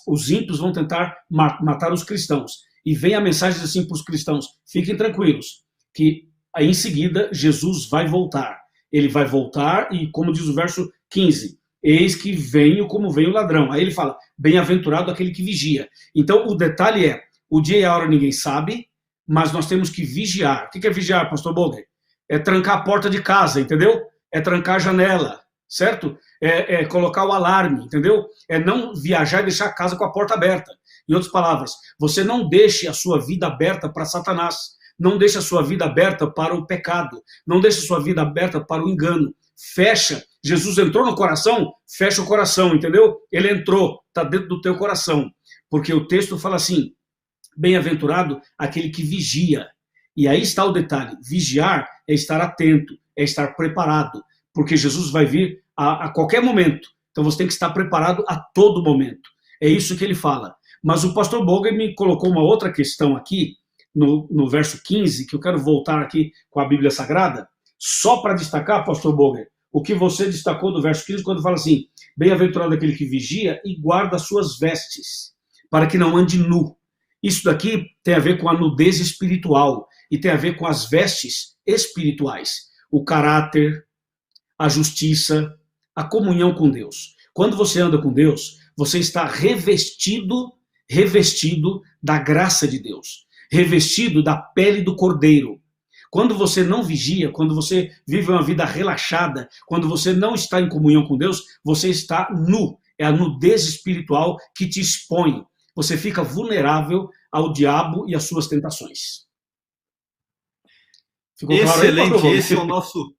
os ímpios vão tentar matar os cristãos. E vem a mensagem assim para os cristãos, fiquem tranquilos, que aí em seguida Jesus vai voltar. Ele vai voltar e, como diz o verso 15, eis que venho como vem o ladrão. Aí ele fala, bem-aventurado aquele que vigia. Então o detalhe é, o dia e a hora ninguém sabe, mas nós temos que vigiar. O que é vigiar, pastor Boger? É trancar a porta de casa, entendeu? É trancar a janela, certo? É colocar o alarme, entendeu? É não viajar e deixar a casa com a porta aberta. Em outras palavras, você não deixe a sua vida aberta para Satanás, não deixe a sua vida aberta para o pecado, não deixe a sua vida aberta para o engano. Fecha. Jesus entrou no coração, fecha o coração, entendeu? Ele entrou, está dentro do teu coração. Porque o texto fala assim, bem-aventurado aquele que vigia. E aí está o detalhe, vigiar é estar atento, é estar preparado, porque Jesus vai vir a qualquer momento. Então você tem que estar preparado a todo momento. É isso que ele fala. Mas o pastor Boger me colocou uma outra questão aqui, no verso 15, que eu quero voltar aqui com a Bíblia Sagrada, só para destacar, pastor Boger, o que você destacou do verso 15, quando fala assim, bem-aventurado aquele que vigia e guarda as suas vestes, para que não ande nu. Isso daqui tem a ver com a nudez espiritual e tem a ver com as vestes espirituais, o caráter, a justiça, a comunhão com Deus. Quando você anda com Deus, você está revestido da graça de Deus, revestido da pele do Cordeiro. Quando você não vigia, quando você vive uma vida relaxada, quando você não está em comunhão com Deus, você está nu. É a nudez espiritual que te expõe. Você fica vulnerável ao diabo e às suas tentações. Ficou claro? Excelente, esse é o nosso...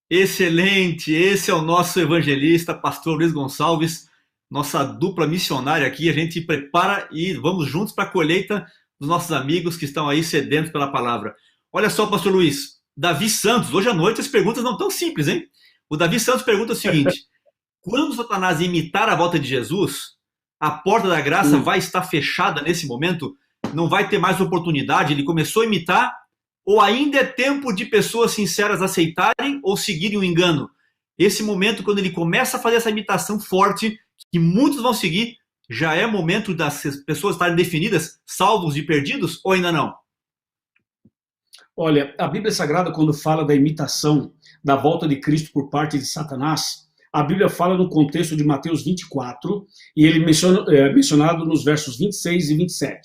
Excelente, esse é o nosso evangelista, pastor Luiz Gonçalves, nossa dupla missionária aqui, a gente prepara e vamos juntos para a colheita dos nossos amigos que estão aí sedentos pela palavra. Olha só, pastor Luiz, Davi Santos, hoje à noite as perguntas não tão simples, hein? O Davi Santos pergunta o seguinte, quando Satanás imitar a volta de Jesus, a porta da graça vai estar fechada nesse momento? Não vai ter mais oportunidade? Ele começou a imitar? Ou ainda é tempo de pessoas sinceras aceitarem ou seguirem o engano? Esse momento, quando ele começa a fazer essa imitação forte, que muitos vão seguir, já é momento das pessoas estarem definidas, salvos e perdidos, ou ainda não? Olha, a Bíblia Sagrada, quando fala da imitação da volta de Cristo por parte de Satanás, a Bíblia fala no contexto de Mateus 24, e ele é mencionado nos versos 26 e 27.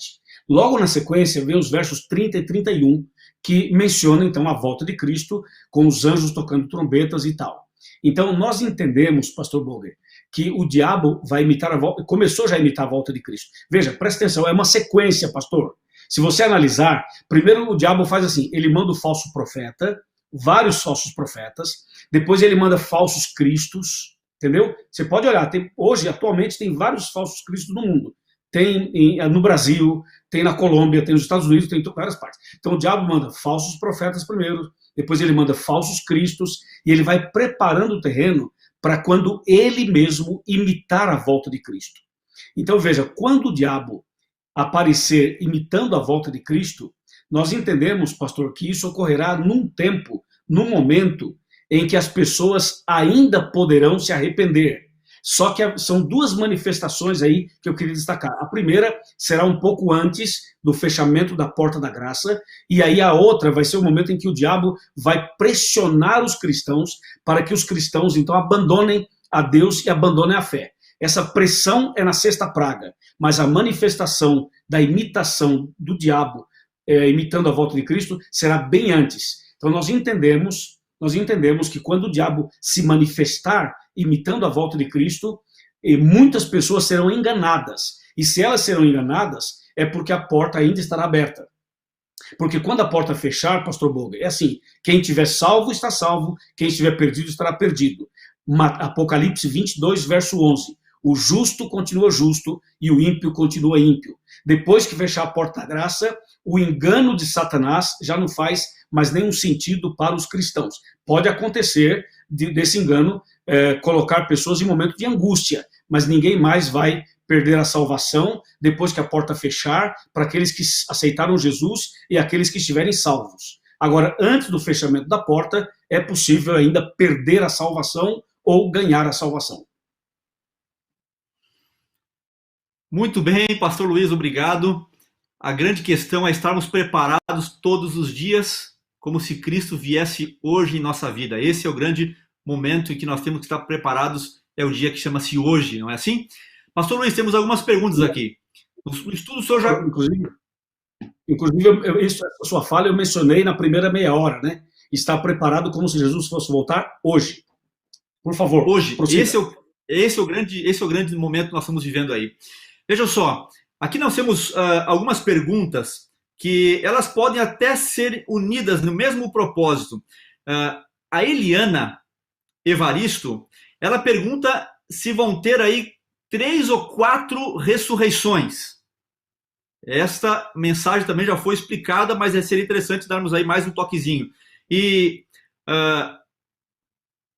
Logo na sequência, vem os versos 30 e 31, que mencionam, então, a volta de Cristo, com os anjos tocando trombetas e tal. Então, nós entendemos, pastor Boger, que o diabo vai imitar a volta, começou já a imitar a volta de Cristo. Veja, presta atenção, é uma sequência, pastor. Se você analisar, primeiro o diabo faz assim, ele manda o falso profeta, vários falsos profetas, depois ele manda falsos cristos, entendeu? Você pode olhar, hoje, atualmente, tem vários falsos cristos no mundo. Tem no Brasil, tem na Colômbia, tem nos Estados Unidos, tem em várias partes. Então o diabo manda falsos profetas primeiro, depois ele manda falsos cristos, e ele vai preparando o terreno para quando ele mesmo imitar a volta de Cristo. Então veja, quando o diabo aparecer imitando a volta de Cristo, nós entendemos, pastor, que isso ocorrerá num tempo, num momento em que as pessoas ainda poderão se arrepender. Só que são duas manifestações aí que eu queria destacar. A primeira será um pouco antes do fechamento da porta da graça, e aí a outra vai ser o momento em que o diabo vai pressionar os cristãos para que os cristãos, então, abandonem a Deus e abandonem a fé. Essa pressão é na sexta praga, mas a manifestação da imitação do diabo imitando a volta de Cristo, será bem antes. Então nós entendemos que quando o diabo se manifestar imitando a volta de Cristo, muitas pessoas serão enganadas. E se elas serão enganadas, é porque a porta ainda estará aberta. Porque quando a porta fechar, pastor Boga, é assim, quem estiver salvo está salvo, quem estiver perdido estará perdido. Apocalipse 22, verso 11. O justo continua justo e o ímpio continua ímpio. Depois que fechar a porta da graça, o engano de Satanás já não faz mais nenhum sentido para os cristãos. Pode acontecer desse engano colocar pessoas em momento de angústia, mas ninguém mais vai perder a salvação depois que a porta fechar para aqueles que aceitaram Jesus e aqueles que estiverem salvos. Agora, antes do fechamento da porta, é possível ainda perder a salvação ou ganhar a salvação. Muito bem, pastor Luiz, obrigado. A grande questão é estarmos preparados todos os dias, como se Cristo viesse hoje em nossa vida. Esse é o grande momento em que nós temos que estar preparados, é o dia que chama-se hoje, não é assim? Pastor Luiz, temos algumas perguntas aqui. No estudo o senhor já... Inclusive, essa sua fala eu mencionei na primeira meia hora, né? Estar preparado como se Jesus fosse voltar hoje. Por favor, hoje. Prossiga. Esse é o grande momento que nós estamos vivendo aí. Vejam só, aqui nós temos algumas perguntas que elas podem até ser unidas no mesmo propósito. A Eliana Evaristo, ela pergunta se vão ter aí 3 ou 4 ressurreições. Esta mensagem também já foi explicada, mas seria interessante darmos aí mais um toquezinho. E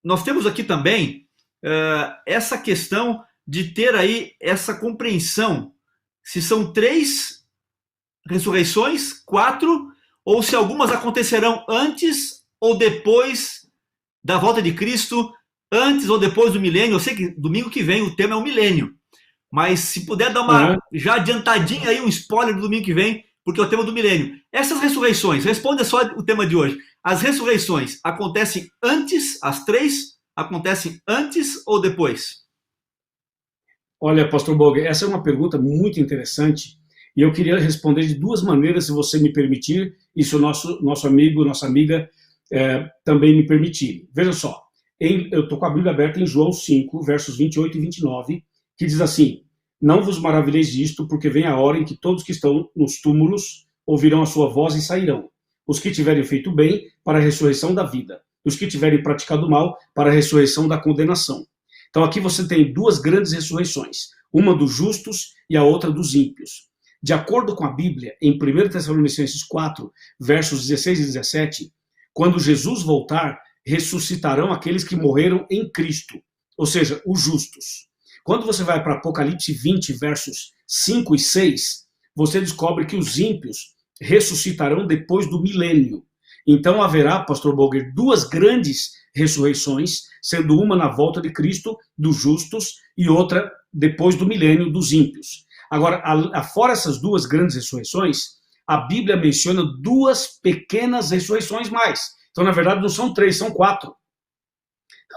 nós temos aqui também essa questão de ter aí essa compreensão, se são 3 ressurreições, 4, ou se algumas acontecerão antes ou depois da volta de Cristo, antes ou depois do milênio. Eu sei que domingo que vem o tema é o milênio, mas se puder dar uma já adiantadinha aí, um spoiler do domingo que vem, porque é o tema do milênio. Essas ressurreições, responda só o tema de hoje. As ressurreições acontecem antes, as 3 acontecem antes ou depois? Olha, pastor Boga, essa é uma pergunta muito interessante e eu queria responder de 2 maneiras, se você me permitir, e se o nosso amigo, nossa amiga também me permitirem. Veja só, eu estou com a Bíblia aberta em João 5, versos 28 e 29, que diz assim: não vos maravilheis disto, porque vem a hora em que todos que estão nos túmulos ouvirão a sua voz e sairão. Os que tiverem feito bem, para a ressurreição da vida. E os que tiverem praticado mal, para a ressurreição da condenação. Então aqui você tem 2 grandes ressurreições, uma dos justos e a outra dos ímpios. De acordo com a Bíblia, em 1 Tessalonicenses 4, versos 16 e 17, quando Jesus voltar, ressuscitarão aqueles que morreram em Cristo, ou seja, os justos. Quando você vai para Apocalipse 20, versos 5 e 6, você descobre que os ímpios ressuscitarão depois do milênio. Então haverá, pastor Boger, 2 grandes ressurreições, sendo uma na volta de Cristo, dos justos, e outra depois do milênio, dos ímpios. Agora, fora essas 2 grandes ressurreições, a Bíblia menciona 2 pequenas ressurreições mais. Então, na verdade, não são 3, são 4.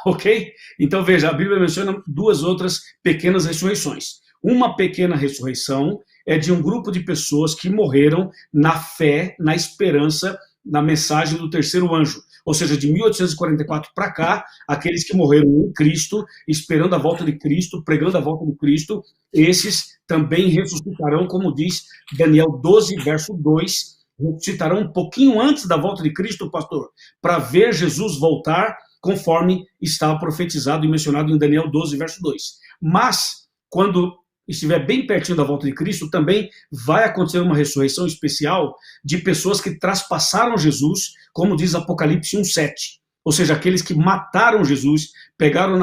Ok? Então, veja, a Bíblia menciona 2 outras pequenas ressurreições. Uma pequena ressurreição é de um grupo de pessoas que morreram na fé, na esperança, na mensagem do terceiro anjo. Ou seja, de 1844 para cá, aqueles que morreram em Cristo, esperando a volta de Cristo, pregando a volta de Cristo, esses também ressuscitarão, como diz Daniel 12, verso 2, ressuscitarão um pouquinho antes da volta de Cristo, pastor, para ver Jesus voltar, conforme estava profetizado e mencionado em Daniel 12, verso 2. Mas, quando estiver bem pertinho da volta de Cristo, também vai acontecer uma ressurreição especial de pessoas que traspassaram Jesus, como diz Apocalipse 1:7. Ou seja, aqueles que mataram Jesus, pegaram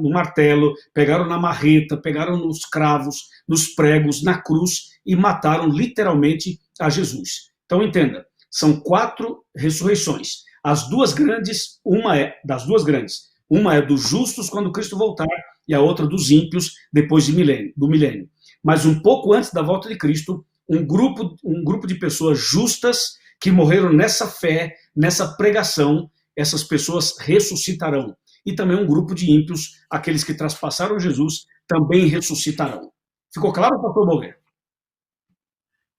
no martelo, pegaram na marreta, pegaram nos cravos, nos pregos, na cruz e mataram literalmente a Jesus. Então entenda, são 4 ressurreições. As 2 grandes, uma é dos justos quando Cristo voltar, e a outra dos ímpios depois do milênio. Mas um pouco antes da volta de Cristo, um grupo de pessoas justas que morreram nessa fé, nessa pregação, essas pessoas ressuscitarão. E também um grupo de ímpios, aqueles que traspassaram Jesus, também ressuscitarão. Ficou claro, pastor Boger?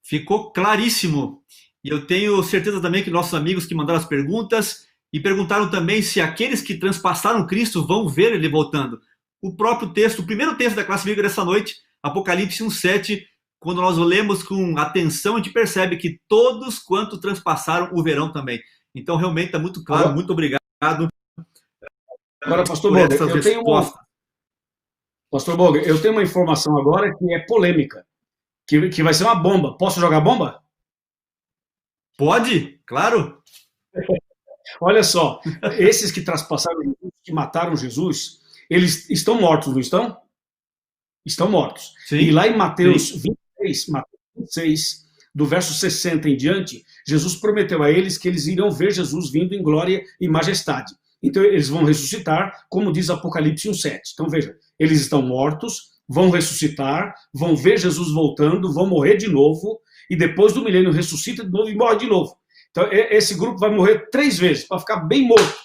Ficou claríssimo. E eu tenho certeza também que nossos amigos que mandaram as perguntas e perguntaram também se aqueles que transpassaram Cristo vão ver ele voltando. O próprio texto, o primeiro texto da classe bíblica dessa noite, Apocalipse 1:7, quando nós lemos com atenção, a gente percebe que todos quanto transpassaram o verão também. Então, realmente está muito claro. Muito obrigado. Agora, Pastor Boger, Pastor Boger, eu tenho uma informação agora que é polêmica, que vai ser uma bomba. Posso jogar bomba? Pode, claro. Olha só, esses que traspassaram Jesus, que mataram Jesus, eles estão mortos, não estão? Estão mortos. Sim. E lá em Mateus 26, do verso 60 em diante, Jesus prometeu a eles que eles iriam ver Jesus vindo em glória e majestade. Então eles vão ressuscitar, como diz Apocalipse 1:7. Então veja, eles estão mortos, vão ressuscitar, vão ver Jesus voltando, vão morrer de novo, e depois do milênio ressuscita de novo e morre de novo. Então esse grupo vai morrer 3 vezes, para ficar bem morto.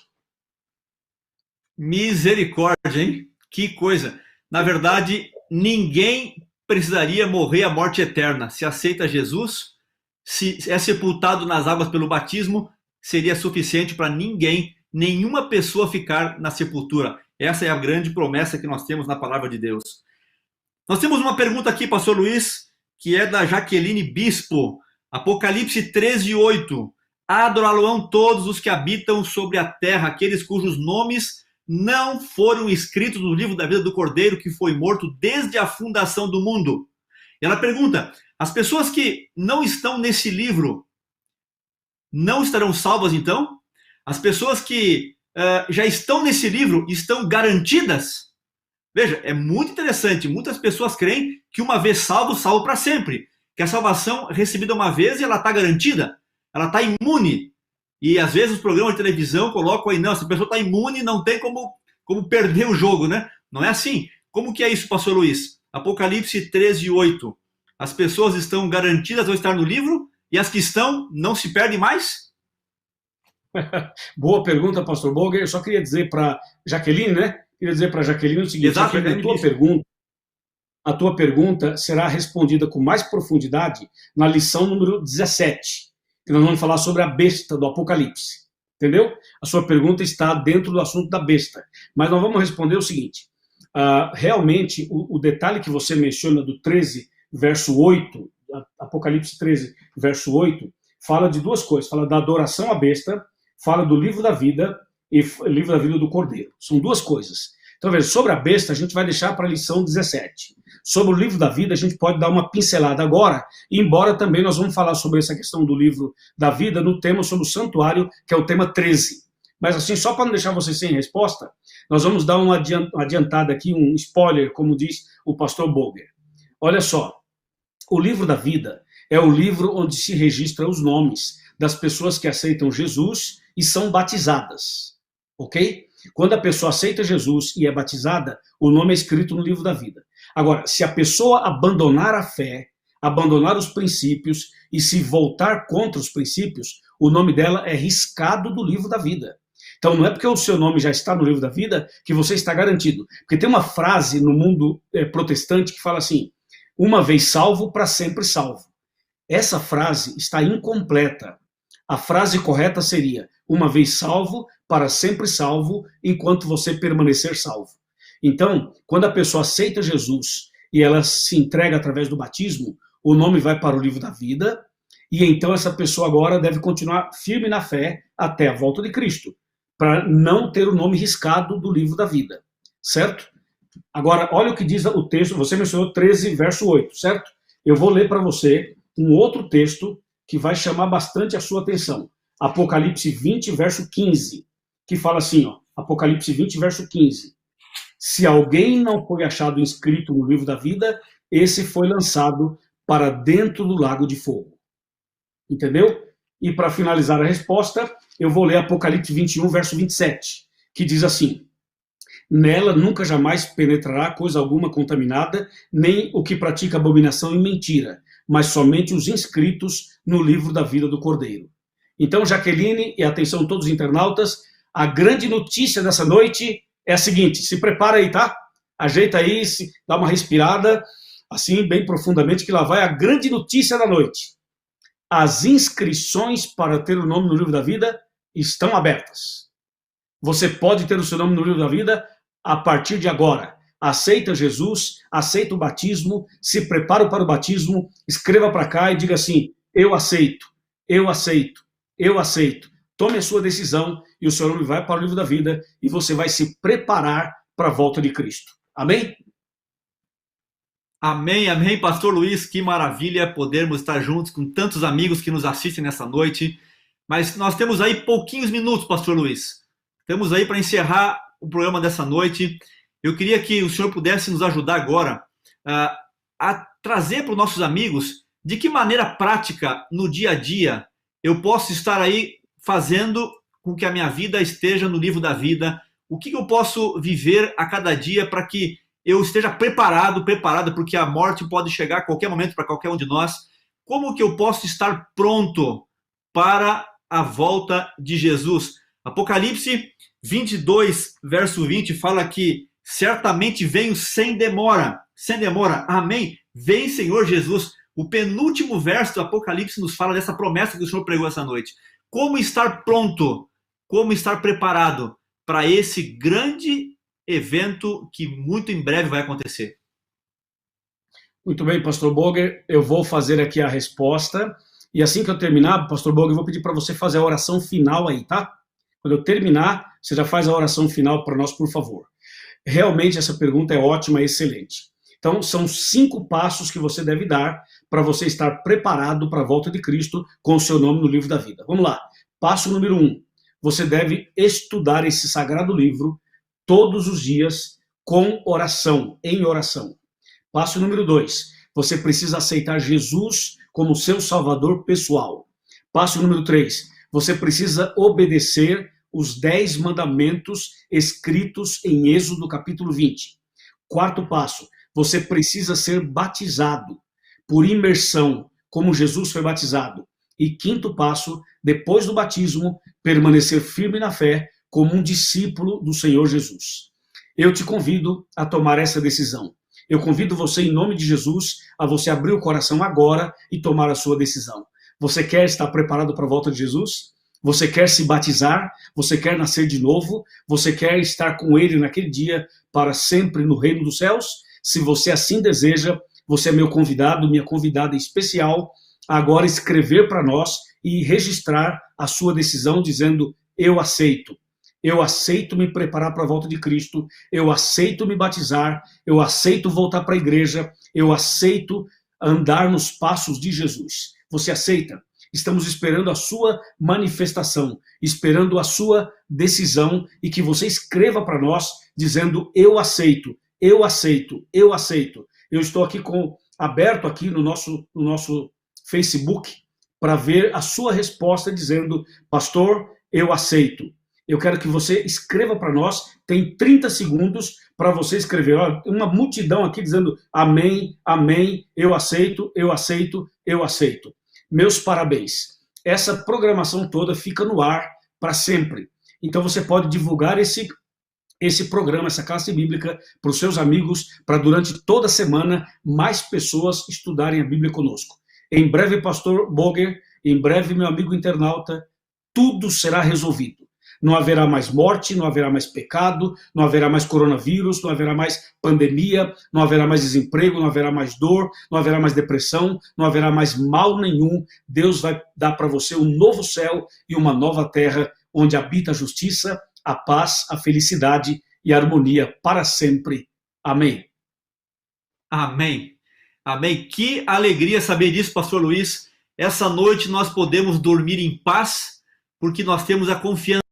Misericórdia, hein? Que coisa. Na verdade, ninguém precisaria morrer a morte eterna. Se aceita Jesus, se é sepultado nas águas pelo batismo, seria suficiente para nenhuma pessoa ficar na sepultura. Essa é a grande promessa que nós temos na palavra de Deus. Nós temos uma pergunta aqui, pastor Luiz, que é da Jaqueline Bispo. Apocalipse 13:8. Adorá-lo-ão todos os que habitam sobre a terra, aqueles cujos nomes não foram escritos no livro da vida do Cordeiro, que foi morto desde a fundação do mundo. E ela pergunta, as pessoas que não estão nesse livro não estarão salvas então? As pessoas que já estão nesse livro estão garantidas? Veja, é muito interessante. Muitas pessoas creem que uma vez salvo, salvo para sempre. Que a salvação é recebida uma vez e ela está garantida. Ela está imune. E às vezes os programas de televisão colocam aí, não, essa pessoa está imune, não tem como perder o jogo, né? Não é assim. Como que é isso, pastor Luiz? Apocalipse 13:8. As pessoas estão garantidas ao estar no livro e as que estão não se perdem mais? Boa pergunta, pastor Boger. Eu só queria dizer para Jaqueline, né? Queria dizer para Jaqueline o seguinte: exato, a tua pergunta será respondida com mais profundidade na lição número 17, que nós vamos falar sobre a besta do Apocalipse. Entendeu? A sua pergunta está dentro do assunto da besta. Mas nós vamos responder o seguinte: realmente, o detalhe que você menciona do 13, verso 8, Apocalipse 13, verso 8, fala de duas coisas. Fala da adoração à besta, fala do livro da vida e livro da vida do Cordeiro. São duas coisas. Então, veja, sobre a besta, a gente vai deixar para a lição 17. Sobre o livro da vida, a gente pode dar uma pincelada agora, embora também nós vamos falar sobre essa questão do livro da vida no tema sobre o santuário, que é o tema 13. Mas assim, só para não deixar você sem resposta, nós vamos dar uma adiantada aqui, um spoiler, como diz o pastor Boger. Olha só, o livro da vida é o livro onde se registram os nomes das pessoas que aceitam Jesus e são batizadas, ok? Quando a pessoa aceita Jesus e é batizada, o nome é escrito no livro da vida. Agora, se a pessoa abandonar a fé, abandonar os princípios e se voltar contra os princípios, o nome dela é riscado do livro da vida. Então, não é porque o seu nome já está no livro da vida que você está garantido. Porque tem uma frase no mundo protestante que fala assim, uma vez salvo, para sempre salvo. Essa frase está incompleta. A frase correta seria, uma vez salvo, para sempre salvo, enquanto você permanecer salvo. Então, quando a pessoa aceita Jesus e ela se entrega através do batismo, o nome vai para o livro da vida, e então essa pessoa agora deve continuar firme na fé até a volta de Cristo, para não ter o nome riscado do livro da vida, certo? Agora, olha o que diz o texto, você mencionou 13, verso 8, certo? Eu vou ler para você um outro texto que vai chamar bastante a sua atenção. Apocalipse 20, verso 15, que fala assim, ó, Apocalipse 20, verso 15. Se alguém não foi achado inscrito no livro da vida, esse foi lançado para dentro do lago de fogo. Entendeu? E para finalizar a resposta, eu vou ler Apocalipse 21, verso 27, que diz assim, nela nunca jamais penetrará coisa alguma contaminada, nem o que pratica abominação e mentira, mas somente os inscritos no livro da vida do Cordeiro. Então, Jaqueline, e atenção todos os internautas, a grande notícia dessa noite é a seguinte, se prepara aí, tá? Ajeita aí, dá uma respirada, assim, bem profundamente, que lá vai a grande notícia da noite. as inscrições para ter o nome no livro da vida estão abertas. Você pode ter o seu nome no livro da vida a partir de agora. Aceita Jesus, aceita o batismo, se prepara para o batismo, escreva para cá e diga assim: eu aceito, eu aceito, eu aceito. Tome a sua decisão e o seu nome vai para o livro da vida e você vai se preparar para a volta de Cristo. Amém? Amém, amém, Pastor Luiz, que maravilha podermos estar juntos com tantos amigos que nos assistem nessa noite. Mas nós temos aí pouquinhos minutos, Pastor Luiz. Estamos aí para encerrar o programa dessa noite. Eu queria que o senhor pudesse nos ajudar agora a trazer para os nossos amigos de que maneira prática, no dia a dia, eu posso estar aí fazendo com que a minha vida esteja no livro da vida. O que eu posso viver a cada dia para que eu esteja preparada, porque a morte pode chegar a qualquer momento para qualquer um de nós. Como que eu posso estar pronto para a volta de Jesus? Apocalipse 22, verso 20, fala que certamente venho sem demora. Sem demora. Amém? Vem, Senhor Jesus. O penúltimo verso do Apocalipse nos fala dessa promessa que o Senhor pregou essa noite. Como estar pronto? Como estar preparado para esse grande evento que muito em breve vai acontecer? Muito bem, Pastor Boger, eu vou fazer aqui a resposta, e assim que eu terminar, Pastor Boger, eu vou pedir para você fazer a oração final aí, tá? Quando eu terminar, você já faz a oração final para nós, por favor. Realmente essa pergunta é ótima, excelente. Então, são 5 passos que você deve dar para você estar preparado para a volta de Cristo com o seu nome no livro da vida. Vamos lá. Passo número 1. Você deve estudar esse sagrado livro todos os dias com oração, em oração. Passo número 2. Você precisa aceitar Jesus como seu salvador pessoal. Passo número 3. Você precisa obedecer os 10 mandamentos escritos em Êxodo capítulo 20. Quarto passo. Você precisa ser batizado por imersão, como Jesus foi batizado. E quinto passo, depois do batismo, permanecer firme na fé como um discípulo do Senhor Jesus. Eu te convido a tomar essa decisão. Eu convido você, em nome de Jesus, a você abrir o coração agora e tomar a sua decisão. Você quer estar preparado para a volta de Jesus? Você quer se batizar? Você quer nascer de novo? Você quer estar com Ele naquele dia para sempre no reino dos céus? Se você assim deseja, você é meu convidado, minha convidada especial, a agora escrever para nós e registrar a sua decisão dizendo: eu aceito. Eu aceito me preparar para a volta de Cristo, eu aceito me batizar, eu aceito voltar para a igreja, eu aceito andar nos passos de Jesus. Você aceita? Estamos esperando a sua manifestação, esperando a sua decisão e que você escreva para nós dizendo: eu aceito, eu aceito, eu aceito. Eu estou aqui aberto aqui no nosso Facebook para ver a sua resposta dizendo: pastor, eu aceito. Eu quero que você escreva para nós, tem 30 segundos para você escrever. Olha, uma multidão aqui dizendo: amém, amém, eu aceito, eu aceito, eu aceito. Meus parabéns. Essa programação toda fica no ar para sempre. Então você pode divulgar esse programa, essa classe bíblica, para os seus amigos, para durante toda a semana mais pessoas estudarem a Bíblia conosco. Em breve, Pastor Boger, em breve, meu amigo internauta, tudo será resolvido. Não haverá mais morte, não haverá mais pecado, não haverá mais coronavírus, não haverá mais pandemia, não haverá mais desemprego, não haverá mais dor, não haverá mais depressão, não haverá mais mal nenhum. Deus vai dar para você um novo céu e uma nova terra, onde habita a justiça, a paz, a felicidade e a harmonia para sempre. Amém. Amém. Amém. Que alegria saber disso, Pastor Luiz. Essa noite nós podemos dormir em paz, porque nós temos a confiança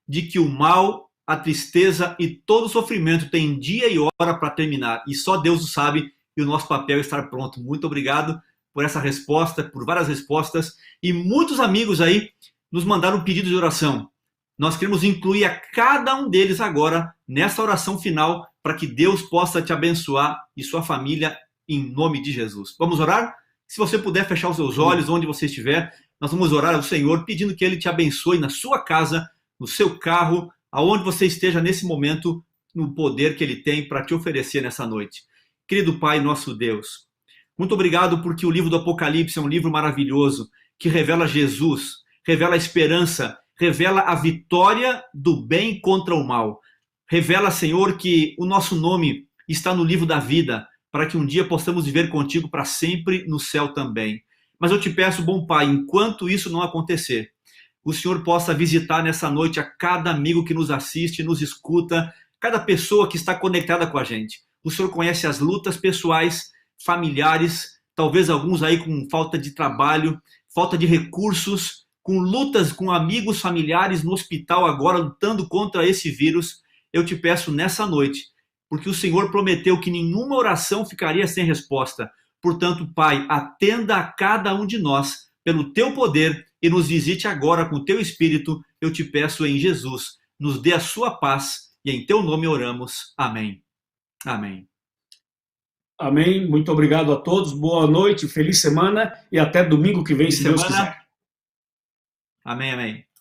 de que o mal, a tristeza e todo o sofrimento tem dia e hora para terminar. E só Deus o sabe, e o nosso papel é estar pronto. Muito obrigado por essa resposta, por várias respostas. E muitos amigos aí nos mandaram um pedido de oração. Nós queremos incluir a cada um deles agora nessa oração final, para que Deus possa te abençoar e sua família, em nome de Jesus. Vamos orar? Se você puder fechar os seus olhos, onde você estiver, nós vamos orar ao Senhor, pedindo que Ele te abençoe na sua casa, no seu carro, aonde você esteja nesse momento, no poder que Ele tem para te oferecer nessa noite. Querido Pai, nosso Deus, Muito obrigado porque o livro do Apocalipse é um livro maravilhoso, que revela Jesus, revela a esperança, revela a vitória do bem contra o mal. Revela, Senhor, que o nosso nome está no livro da vida, para que um dia possamos viver contigo para sempre no céu também. Mas eu te peço, bom Pai, enquanto isso não acontecer, o Senhor possa visitar nessa noite a cada amigo que nos assiste, nos escuta, cada pessoa que está conectada com a gente. O Senhor conhece as lutas pessoais, familiares, talvez alguns aí com falta de trabalho, falta de recursos, com lutas com amigos familiares no hospital agora, lutando contra esse vírus. Eu te peço nessa noite, porque o Senhor prometeu que nenhuma oração ficaria sem resposta. Portanto, Pai, atenda a cada um de nós pelo teu poder e nos visite agora com o teu Espírito. Eu te peço em Jesus, nos dê a sua paz e em teu nome oramos. Amém. Amém. Amém. Muito obrigado a todos. Boa noite, feliz semana e até domingo que vem, se Deus quiser. Amém, amém.